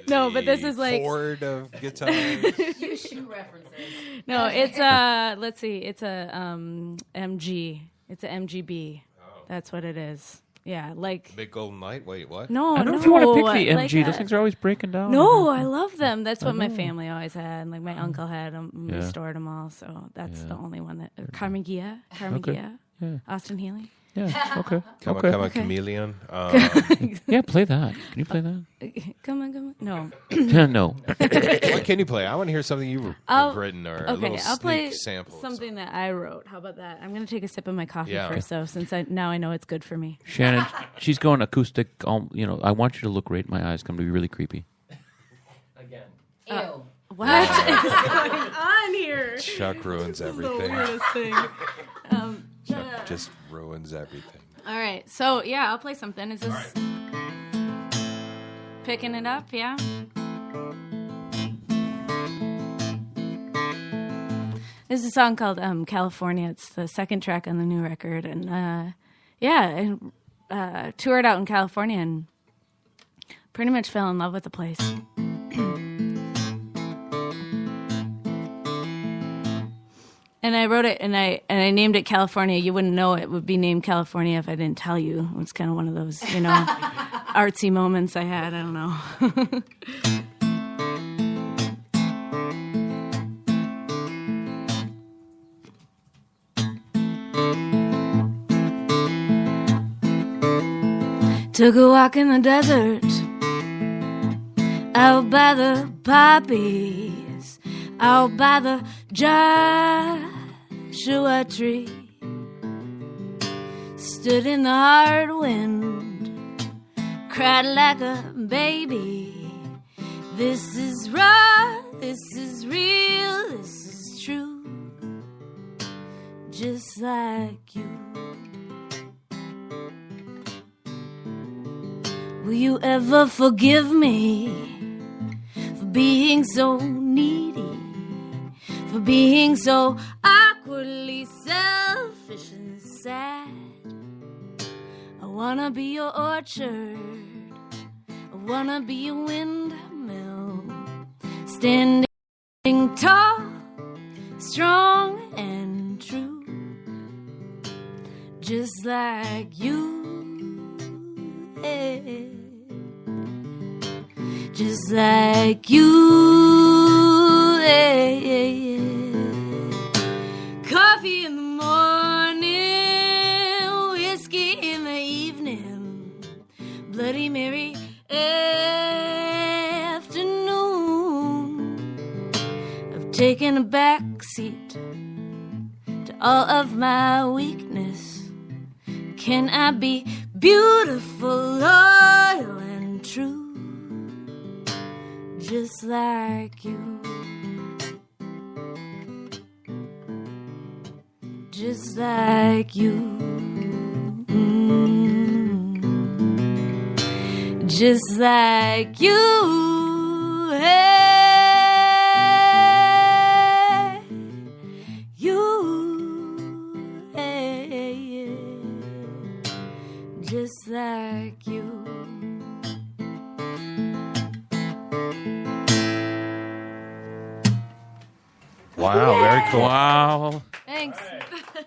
No, but this is like Ford of guitars. Use shoe references. no, it's let's see, it's a MG. It's a MGB. That's what it is. Yeah, like Big Golden Light. Wait, what? no, I don't know no, if you want to pick the like MG. Those that. things are always breaking down. No, I love them. That's what my family always had. And like my uncle had them. We Yeah. stored them all. So that's Yeah. the only one that. Carmen Gia. Okay. Yeah. Austin Healy. Yeah. Okay. Come okay. on, Chameleon. Yeah, play that. Can you play that? Come on. No. No. What can you play? I want to hear something you've written or a little I'll play sneak sample. something that I wrote. How about that? I'm going to take a sip of my coffee Yeah. first, though, since now I know it's good for me. Shannon, she's going acoustic. I want you to look right in my eyes. It's going to be really creepy. Ew. What is going on here? Chuck ruins This is the everything. weirdest thing. Chuck just ruins everything. All right. So, yeah, I'll play something. Is this picking it up? Yeah. This is a song called California. It's the second track on the new record. And, I toured out in California and pretty much fell in love with the place. And I wrote it, and I named it California. You wouldn't know it would be named California if I didn't tell you. It's kind of one of those, artsy moments I had. I don't know. Took a walk in the desert, out by the poppies, out by the Joshua tree. Stood in the hard wind, cried like a baby. This is raw, this is real, this is true, just like you. Will you ever forgive me for being so needy, for being so awkwardly selfish? selfish and sad. I wanna be your orchard. I wanna be your windmill, standing tall, strong and true, just like you, hey. Just like you, hey, hey, hey. Coffee in the morning, whiskey in the evening, Bloody Mary afternoon. I've taken a back seat to all of my weakness. Can I be beautiful, loyal, and true, just like you? Just like you. Just like you, hey, you, hey, just like you. Wow, very cool. Wow. Thanks.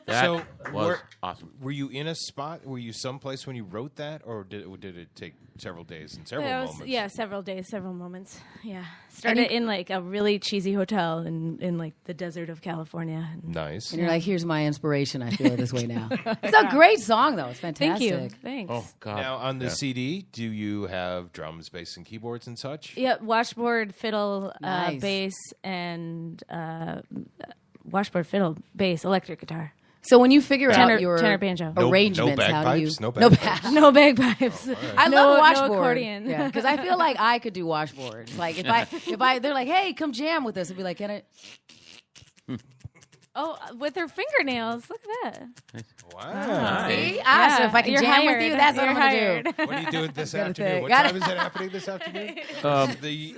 That was awesome. Were you in a spot? Were you someplace when you wrote that, or did it take several days and several moments? Yeah, several days, several moments. Yeah, started in like a really cheesy hotel in like the desert of California. Nice. And you're like, here's my inspiration. I feel this way now. It's a great song, though. It's fantastic. Thank you. Thanks. Oh God. Now on the CD, do you have drums, bass, and keyboards and such? Yeah, washboard, fiddle, Nice. bass, and washboard, fiddle, bass, electric guitar. So when you figure out your tenor banjo arrangements, no how do you? bagpipes? No bagpipes? No bagpipes. I no, love no washboard. accordion. Yeah, because I feel like I could do washboard. Like if I, they're like, hey, come jam with us. I'd be like, can I? Oh, with her fingernails. Look at that. Wow. See? Yeah, So if I can you're jam with hired. you, that's what You're I'm going to do. What are you doing this Gotta afternoon? think. What Gotta- time is it happening this afternoon?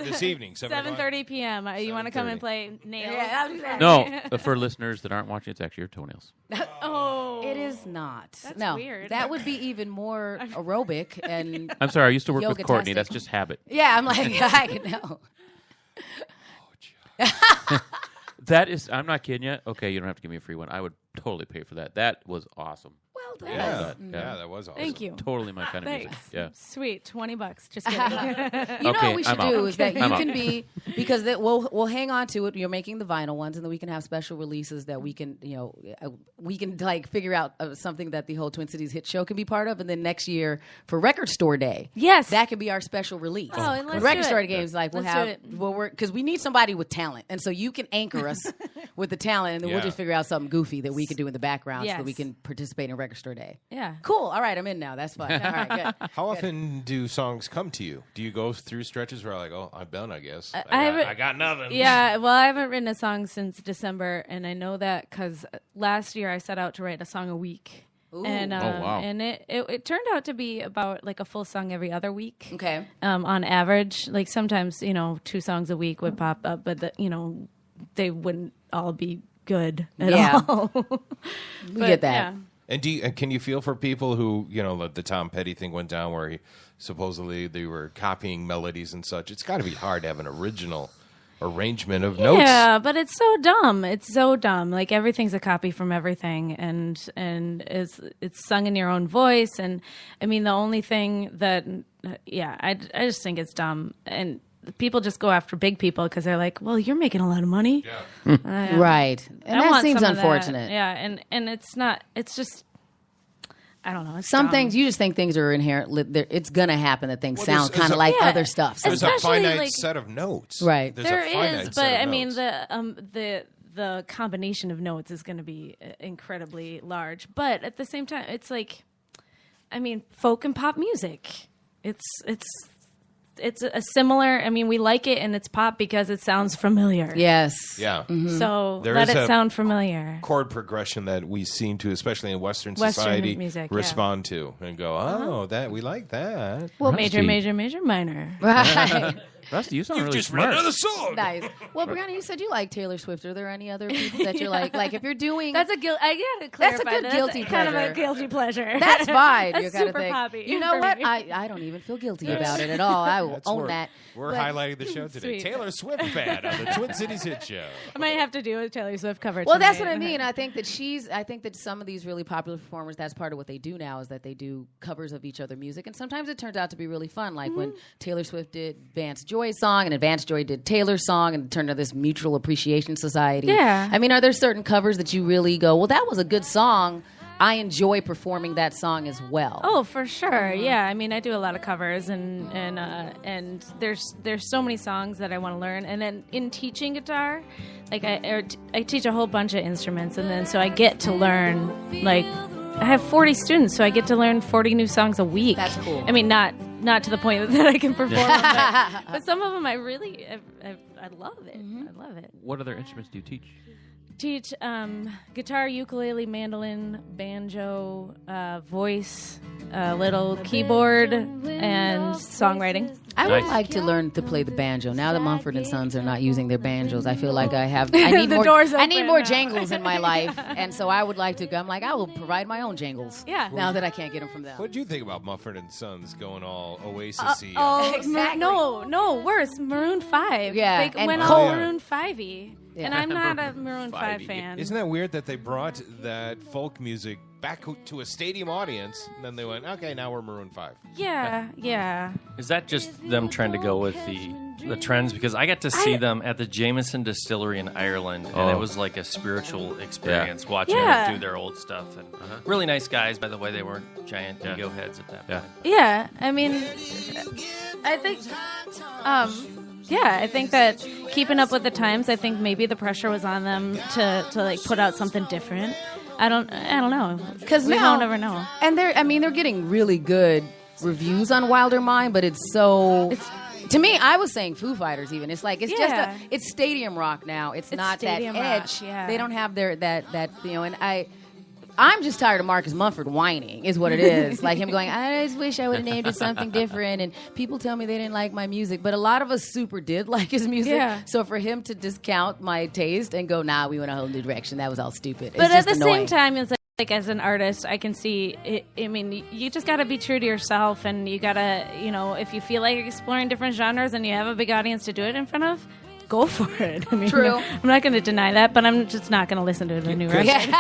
This evening, 7:30 p.m. You want to come and 7:30. play nails? Yeah, I'll do that. No, for listeners that aren't watching, it's actually your toenails. Oh, It is not. That's no, weird. that would be even more aerobic and. I'm sorry, I used to work with Yoga-tastic. Courtney. That's just habit. Yeah, I'm like, I can know. That is, I'm not kidding you. Okay, you don't have to give me a free one. I would totally pay for that. That was awesome. Well done. Yeah, Yeah. that was awesome. Thank you. Totally my kind of music. Thanks. Yeah. Sweet. $20. Just kidding. You know Okay, what we should I'm out. do is that you I'm out. can be because we'll hang on to it. You're making the vinyl ones, and then we can have special releases that we can we can like figure out something that the whole Twin Cities Hit Show can be part of, and then next year for Record Store Day, Yes. that could be our special release. Oh, and let's Record do Store it. Games like we'll Let's do have it. work because we need somebody with talent, and so you can anchor us with the talent, and then we'll Yeah. just figure out something goofy that we can do in the background so that Yes. we can participate in Record Store Day. Yeah. Cool. All right, I'm in now. That's fine. All right, good. How often do songs come to you? Do you go through stretches where like, oh, I'm done, I guess. haven't- I got nothing. Yeah, well, I haven't written a song since December, and I know that because last year I set out to write a song a week. Ooh. And wow. and it turned out to be about like a full song every other week. Okay. On average, like sometimes 2 songs a week would pop up, but they wouldn't all be good at Yeah. all. We get that. Yeah. And can you feel for people who, the Tom Petty thing went down where supposedly they were copying melodies and such? It's got to be hard to have an original arrangement of notes. Yeah, but it's so dumb. It's so dumb. Like everything's a copy from everything, and it's sung in your own voice. And I mean, the only thing that, I just think it's dumb. And people just go after big people because they're like, well, you're making a lot of money. Yeah. Right. And I that want seems some of that. unfortunate. Yeah, and it's not. It's just. I don't know. It's Some dumb. things you just think things are inherent. It's gonna happen that things Well, sound there's kind a- of like Yeah. other stuff. There's a Especially, finite like- set of notes. Right. There's There a finite is, but set of I mean notes. the combination of notes is going to be incredibly large. But at the same time, it's like, I mean, folk and pop music. It's a similar. I mean, we like it and it's pop because it sounds familiar. Yes. Yeah. So There let is it a sound familiar. chord progression that we seem to, especially in Western Western society, music, yeah. respond to and go, oh, that we like that. Well, major, major, major, minor. Right. Rusty, you sound really just smart. read another song. Nice. Well, Brianna, you said you like Taylor Swift. Are there any other people that you're like if you're doing? That's a I gotta clarify. That's a good guilty kind pleasure. of a guilty pleasure. That's fine. That's You're kind super of thing. poppy. You know what? Me. I don't even feel guilty about it at all. I will own that. We're But- highlighting the show today. Sweet. Taylor Swift fan on the Twin Cities Hit Show. I might have to do a Taylor Swift cover. Well, that's what tonight. I mean. I think that some of these really popular performers, that's part of what they do now, is that they do covers of each other's music, and sometimes it turns out to be really fun. Like when Taylor Swift did Vance Joy's song, and Vance Joy did Taylor's song, and it turned into this mutual appreciation society. Yeah. I mean, are there certain covers that you really go, well, that was a good song. I enjoy performing that song as well. Oh, for sure. Yeah, I mean, I do a lot of covers, and there's so many songs that I want to learn. And then in teaching guitar, like I teach a whole bunch of instruments, and then so I get to learn like I have 40 students, so I get to learn 40 new songs a week. That's cool. I mean, not to the point that I can perform them, but some of them I really I love it. I love it. What other instruments do you teach? Teach guitar, ukulele, mandolin, banjo, voice, little keyboard, and songwriting. I would like to learn to play the banjo. Now that Mumford & Sons are not using their banjos, I feel like I need The more. door's I need open more now. jangles in my life, and so I would like to. I'm like, I will provide my own jangles. Yeah. Now that I can't get them from them. What did you think about Mumford & Sons going all Oasis-y? Exactly. No, worse. Maroon 5. Yeah, They and went Cole. all Maroon 5-y. Yeah. And I'm not a Maroon 5 fan. Isn't that weird that they brought that folk music back to a stadium audience, and then they went, okay, now we're Maroon 5. Yeah. Is that just them trying to go with the trends? Because I got to see them at the Jameson Distillery in Ireland, and it was like a spiritual experience watching them do their old stuff. And really nice guys, by the way. They weren't giant ego heads at that point. Yeah. I mean, I think... I think that keeping up with the times, I think maybe the pressure was on them to like put out something different. I don't know, because we don't ever know. And they're getting really good reviews on Wilder Mind, but it's to me, I was saying Foo Fighters even. It's like it's stadium rock now. It's not that stadium edge. rock, yeah. They don't have and I'm just tired of Marcus Mumford whining, is what it is. Like him going, I just wish I would have named it something different. And people tell me they didn't like my music. But a lot of us super did like his music. Yeah. So for him to discount my taste and go, nah, we went a whole new direction, that was all stupid. But it's at just the annoying. same time, it's like as an artist, I can see it. I mean, you just got to be true to yourself, and you got to, if you feel like exploring different genres and you have a big audience to do it in front of, go for it. I mean, True. I'm not going to deny that, but I'm just not going to listen to the new record.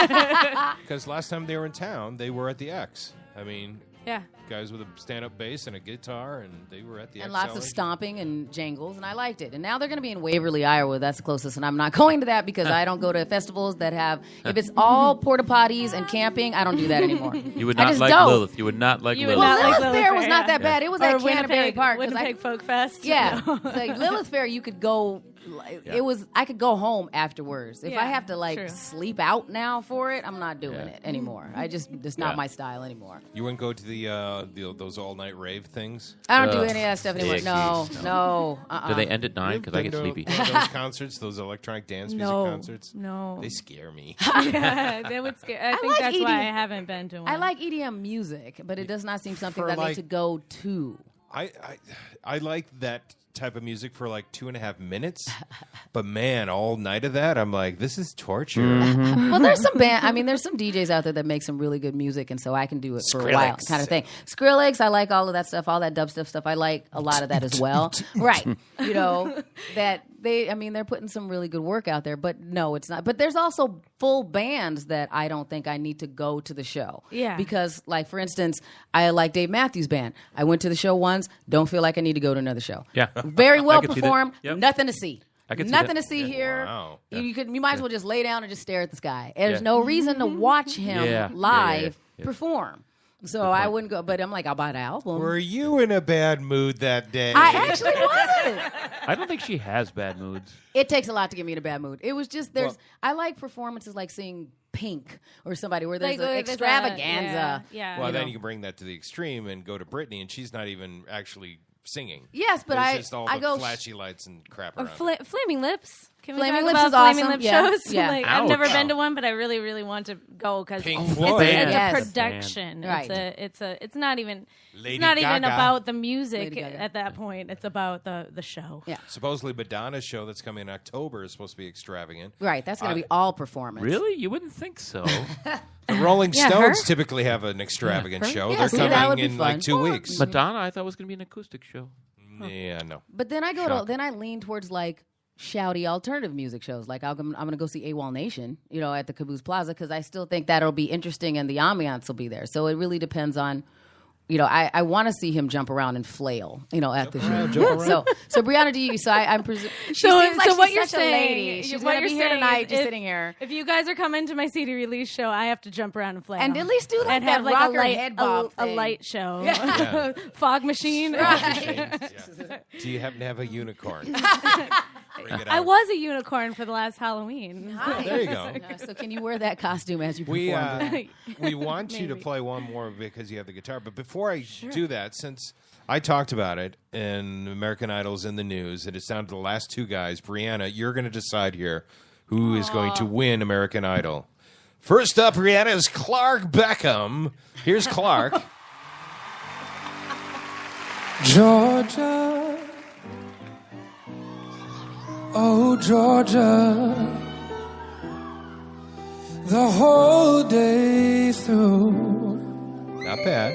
Because last time they were in town, they were at the X. I mean, Yeah. guys with a stand-up bass and a guitar, and they were at the and X. lots of stomping and jangles, and I liked it. And now they're going to be in Waverly, Iowa. That's the closest, and I'm not going to that because I don't go to festivals that have. If it's all porta potties and camping, I don't do that anymore. You would I not just like don't. Lilith. You would not like Lilith. Well, like Lilith Fair Lilith was Fair, not that yeah. bad. It was Or at Canterbury Park. 'cause Winnipeg Folk Fest. Yeah, No. like Lilith Fair, you could go. It was. I could go home afterwards. If I Yeah, have to true. sleep out now for it, I'm not doing it anymore. It's not Yeah. my style anymore. You wouldn't go to the those all-night rave things? I don't do any of that stuff anymore. Dickies. No. Do they end at 9? You've Because I been get to sleepy. one of those concerts, those electronic dance music No. concerts? No. They scare me. Yeah, that would scare. I think like that's why I EDM. haven't been to one. I like EDM music, but it does not seem something For, that I need like- to go to. I like that type of music for like 2.5 minutes, but man, all night of that, I'm like, this is torture. Well, there's some there's some DJs out there that make some really good music, and so I can do it for a while, Skrillex. kind of thing. Skrillex, I like all of that stuff, all that dubstep stuff. I like a lot of that as well. Right. That they're putting some really good work out there, but no, it's not. But there's also full bands that I don't think I need to go to the show. Yeah. Because, like, for instance, I like Dave Matthews Band. I went to the show once, don't feel like I need to go to another show. Yeah. Very well I could see that. performed, Yep. nothing to see. I could see Nothing that. to see here. Wow. You might as well just lay down and just stare at the sky. There's Yeah. no reason to watch him Yeah. live Yeah. perform. So I wouldn't go, but I'm like, I'll buy the album. Were you in a bad mood that day? I actually wasn't. I don't think she has bad moods. It takes a lot to get me in a bad mood. It was just I like performances like seeing Pink or somebody where there's Like, an there's a- extravaganza. yeah. Well, then you can bring that to the extreme and go to Britney, and she's not even actually singing. Yes, but There's I just all I the go flashy lights and crap Or around. Flaming Lips. Can we Flaming talk Lips about is awesome. Flaming Lip Yeah. shows? Yeah. Like, I've never been to one, but I really, really want to go because Pink it's Floyd. a Yes. production. Right. It's not even Lady it's not even Gaga. about the music Lady Gaga. at that point. It's about the show. Yeah. Supposedly Madonna's show that's coming in October is supposed to be extravagant. Right. That's going to be all performance. Really? You wouldn't think so. The Rolling Yeah, Stones her? typically have an extravagant Her? show. Yeah, They're see, that would coming be in fun. like 2 weeks. Madonna, I thought was going to be an acoustic show. Yeah, no. But then I then I lean towards like shouty alternative music shows. Like I'm going to go see AWOL Nation, at the Caboose Plaza because I still think that'll be interesting and the ambiance will be there. So it really depends on, I want to see him jump around and flail, at the show. So Brianna, do you? So I'm presuming. So what she's you're such a saying, lady. She's what going to you're be here saying tonight, is just if- sitting here. If you guys are coming to my CD release show, I have to jump around and flail. And at least do like and that have like rocker a light, head bob a thing. light show. Yeah. Fog machine. Do you happen to have a unicorn? Bring it I out. was a unicorn for the last Halloween. There you go. So can you wear that costume as you perform? We want you to Maybe. play one more because you have the guitar. But before I do that, since I talked about it and American Idol's in the news, and it's down to the last two guys, Brianna, you're going to decide here who is going to win American Idol. First up, Brianna, is Clark Beckham. Here's Clark. Georgia, oh Georgia, the whole day through. Not bad,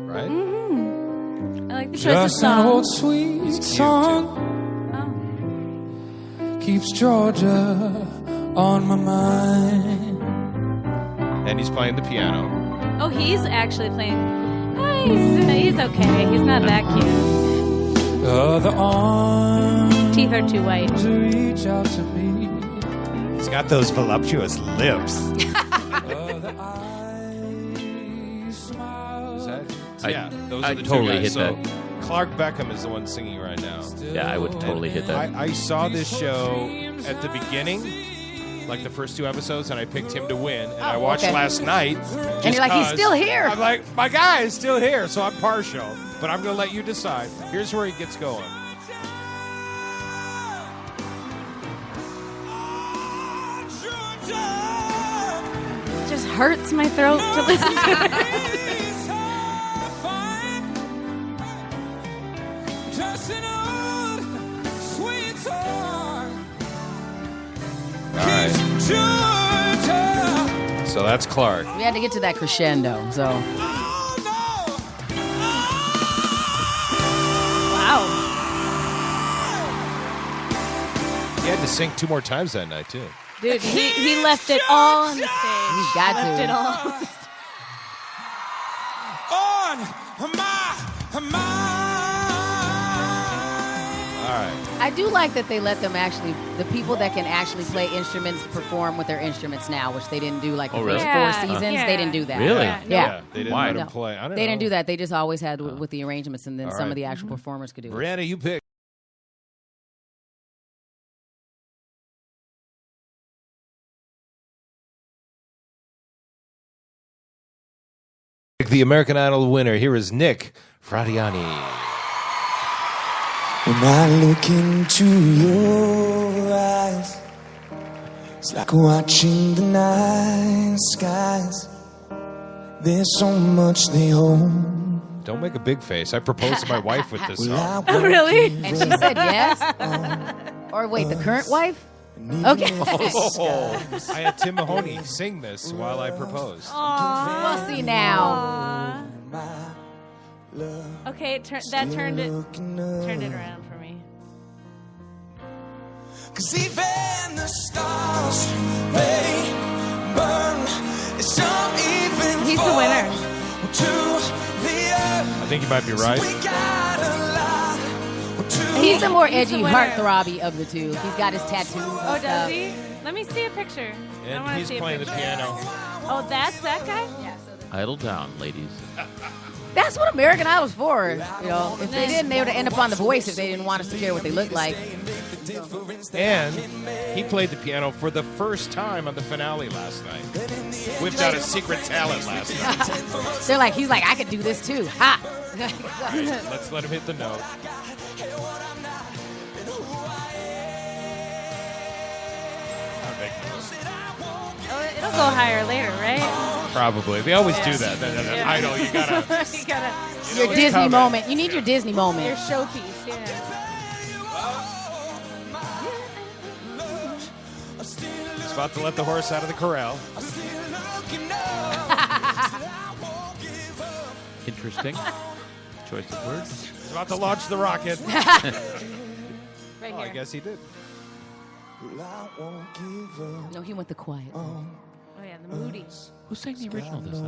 right? I like the choice of Just an old song. sweet He's cute, song keeps Georgia on my mind. And he's playing the piano. Oh, he's actually playing. He's okay. He's not that cute. The arms His teeth are too white. reach out to me. He's got those voluptuous lips. The eyes smile. Is that? I- Yeah, those I are the totally two guys. hit So that. Clark Beckham is the one singing right now. Yeah, I would totally hit that. I saw this show at the beginning, like the first two episodes, and I picked him to win. And I watched okay. last night. And you're like, he's just still 'cause here. I'm like, my guy is still here, so I'm partial. But I'm going to let you decide. Here's where he gets going. It just hurts my throat to listen to it. Just an old sweet song All right. Georgia. So that's Clark. We had to get to that crescendo. So Wow. He had to sing 2 more times that night, too. Dude, he left it all on the stage. He's got left to. it all. On my All right. I do like that they let them the people that can actually play instruments perform with their instruments now, which they didn't do like the really? first Yeah. 4 seasons. Yeah. They didn't do that. Really? Yeah. They didn't Why? let him No. play. I don't They know. didn't do that. They just always had with the arrangements, and then All some right. of the actual performers could do it. Brianna, you pick. The American Idol winner. Here is Nick Fradiani. When I look into your eyes, it's like watching the night skies. There's so much they hold. Don't make a big face. I proposed to my wife with this song. Oh, really? And she said yes. Or wait, the current wife? Okay. Oh, I had Tim Mahoney sing this while I proposed. We'll see now. Okay, that turned it around for me. 'Cause even the stars, they burn. Some even He's the winner. to the earth. I think you might be right. We gotta lie to He's the more He's the edgy winner. heartthrobby of the two. He's got his tattoos. Oh, does he? Let me see a picture. I And wanna he's see a playing the picture. piano. Oh, that's that guy? Idle down, ladies. That's what American Idol's for. If they didn't, they would end up on The Voice if they didn't want us to care what they look like. And he played the piano for the first time on the finale last night. Whipped out a secret talent last night. He's like, I could do this too. Ha! All right, let's let him hit the note. big. Oh, it'll go higher later, right? Probably. They always do that. I know, you gotta... you gotta... Your Disney moment. You need your Disney moment. Your showpiece, yeah. He's about to let the horse out of the corral. Interesting choice of words. He's about to launch the rocket. Right I guess he did. No, he went the quiet. Oh, yeah, the Moody. Who sang the original of this?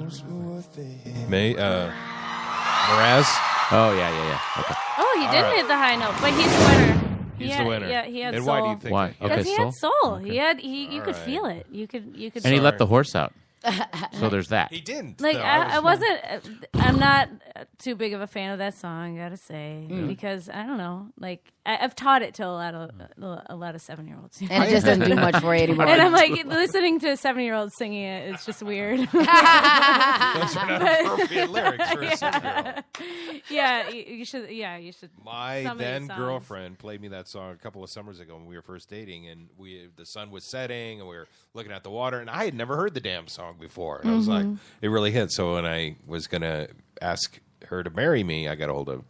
Mraz? Oh, yeah. Okay. Oh, he didn't hit the high note, but he's the winner. He's the winner. Yeah, he had and soul. why do you think? Why? Because Okay, he had soul. soul. Okay. You could feel it. You could. And he let the horse out. So there's that. He didn't. Like though. I wasn't. I'm not too big of a fan of that song. Gotta say, because I don't know. Like I've taught it to a lot of 7-year-olds, And it just doesn't do much for you anymore. And I'm like listening to 7-year-olds singing it. It's just weird. Those are not appropriate lyrics for a 7-year-old. Yeah, you should. Yeah, you should. My some of these then songs. girlfriend played me that song a couple of summers ago when we were first dating, and the sun was setting, and we were looking at the water, and I had never heard the damn song before, and I was like, it really hit. So when I was gonna ask her to marry me, I got a hold of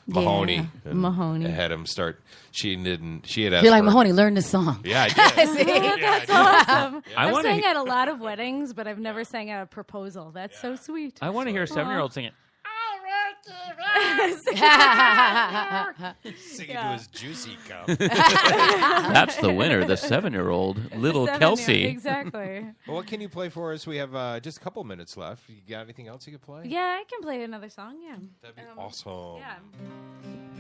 Mahoney. Yeah, and Mahoney. I had him start. She had asked. You're like, for- Mahoney, learn this song. Yeah, I did. That's awesome. I I've wanna sang he- at a lot of weddings, but I've never sang at a proposal. That's so sweet. I want to hear a 7-year-old sing it. Singing to his juicy cup. That's the winner, the 7-year-old little Kelsey. Exactly. Well, what can you play for us? We have just a couple minutes left. You got anything else you could play? Yeah, I can play another song. Yeah. That'd be awesome. Yeah.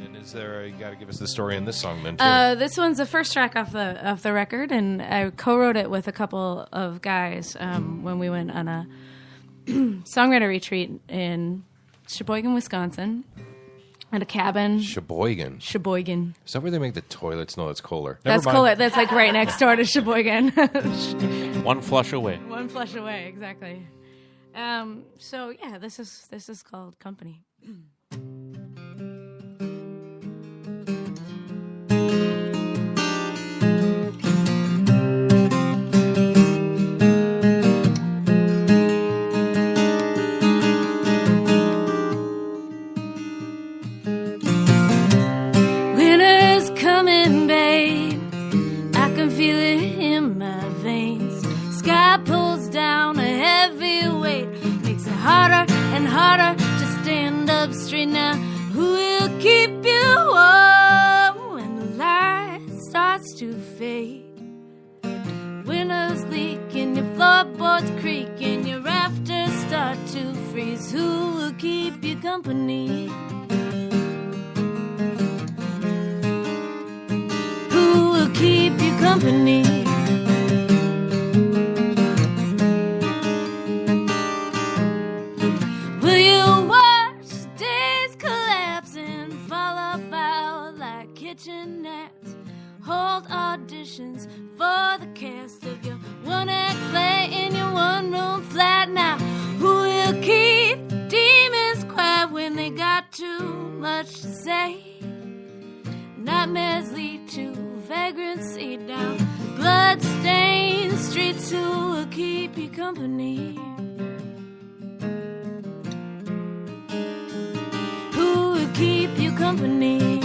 And is there? You got to give us the story in this song, then. Too. This one's the first track off the record, and I co-wrote it with a couple of guys when we went on a songwriter retreat in Sheboygan, Wisconsin, at a cabin. Sheboygan. Is that where they make the toilets? No, that's Kohler. That's Kohler. That's like right next door to Sheboygan. One flush away. One flush away, exactly. So yeah, this is called Company. Winter's coming, babe. I can feel it in my veins. Sky pulls down a heavy weight, makes it harder and harder to stand up straight now. Who will keep you warm when the light starts to fade? Windows leaking, your floorboards creaking, your rafters start to freeze. Who will keep you company? Who will keep you company? Will you watch days collapse and fall about like kitchenettes? Hold auditions for the cast of your one-act play in your one-room flat now. Who will keep demons quiet when they got too much to say? Nightmares lead to vagrancy down blood-stained streets. Who will keep you company? Who will keep you company?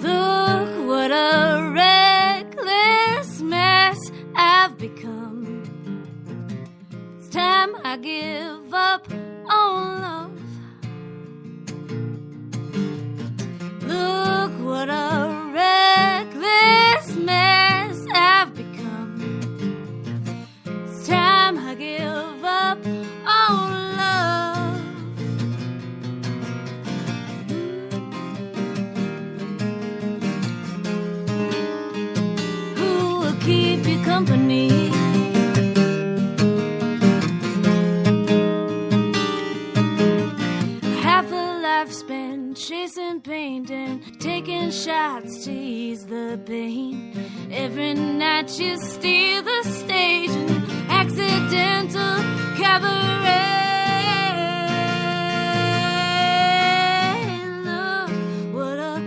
Look what a reckless mess I've become. It's time I give up on love. Look what a reckless mess I've become. It's time I give up on love. Who will keep you company? Half a life spent chasing paint and taking shots to ease the pain. Every night you steal the stage in an accidental cabaret. Look what a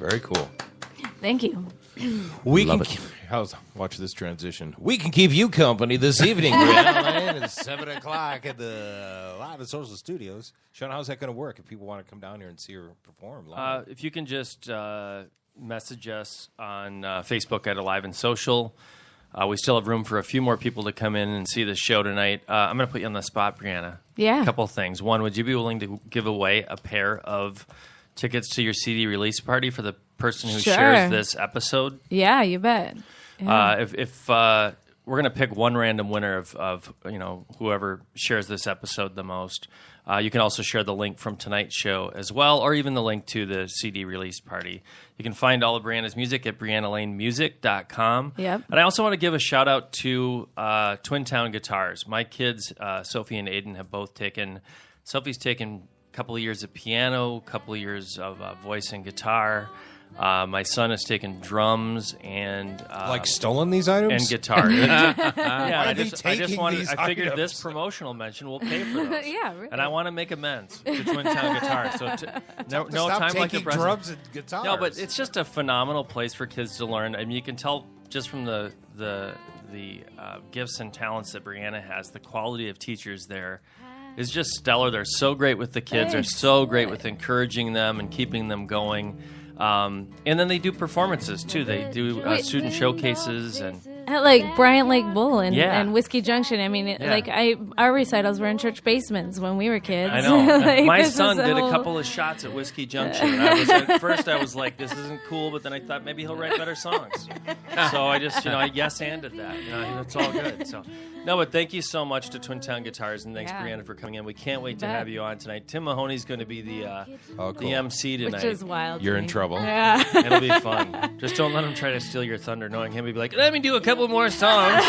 Very cool. Thank you. We can watch this transition. We can keep you company this evening, Brianna Lang, at 7 o'clock at the Live and Social Studios. Sean, how's that going to work if people want to come down here and see her perform live? If you can just message us on Facebook at Alive and Social. We still have room for a few more people to come in and see the show tonight. I'm going to put you on the spot, Brianna. Yeah. A couple of things. One, would you be willing to give away a pair of tickets to your CD release party for the person who shares this episode? Yeah, you bet. Yeah. If we're going to pick one random winner of whoever shares this episode the most, you can also share the link from tonight's show as well, or even the link to the CD release party. You can find all of Brianna's music at BriannaLaneMusic.com. Yep. And I also want to give a shout out to Twin Town Guitars. My kids, Sophie and Aiden, have both taken. Sophie's taken a couple of years of piano, a couple of years of voice and guitar. My son has taken drums and stolen these items and guitar. I figured this promotional mention will pay for those. Yeah, really. And I want to make amends to Twin Town Guitars. So no stop time like the taking present. drums and guitars. No, but it's just a phenomenal place for kids to learn. I mean, you can tell just from the gifts and talents that Brianna has. The quality of teachers there is just stellar. They're so great with the kids. They're so great with encouraging them and keeping them going. And then they do performances too. They do student showcases and at Bryant Lake Bowl and Yeah. and Whiskey Junction. I mean, our recitals were in church basements when we were kids. I know. My this son was did whole- a couple of shots at Whiskey Junction. And at first I was like, this isn't cool, but then I thought maybe he'll write better songs. So I just, I yes-anded that. It's all good. So, no, but thank you so much to Twin Town Guitars, and thanks, Brianna, for coming in. We can't wait to have you on tonight. Tim Mahoney's going to be the MC tonight. Which is wild. You're in trouble. Yeah. It'll be fun. Just don't let him try to steal your thunder, knowing him. He'd be like, let me do a couple more songs.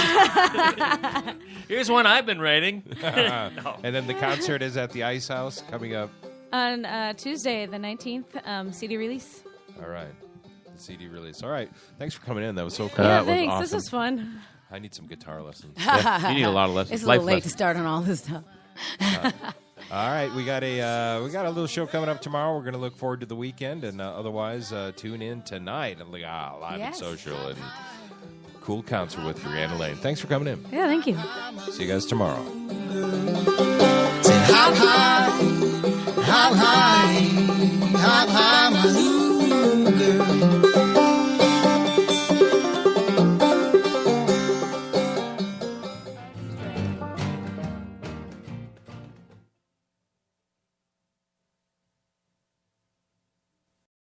Here's one I've been writing. No. And then the concert is at the Ice House coming up On Tuesday, the 19th, CD release. All right. The CD release. All right. Thanks for coming in. That was so cool. Yeah, thanks. Awesome. This was fun. I need some guitar lessons. You need a lot of lessons. It's a little late to start on all this stuff. All right, we got a little show coming up tomorrow. We're going to look forward to the weekend, and otherwise tune in tonight at Live and Social and cool concert with Brianna Lang. Thanks for coming in. Yeah, thank you. See you guys tomorrow. How high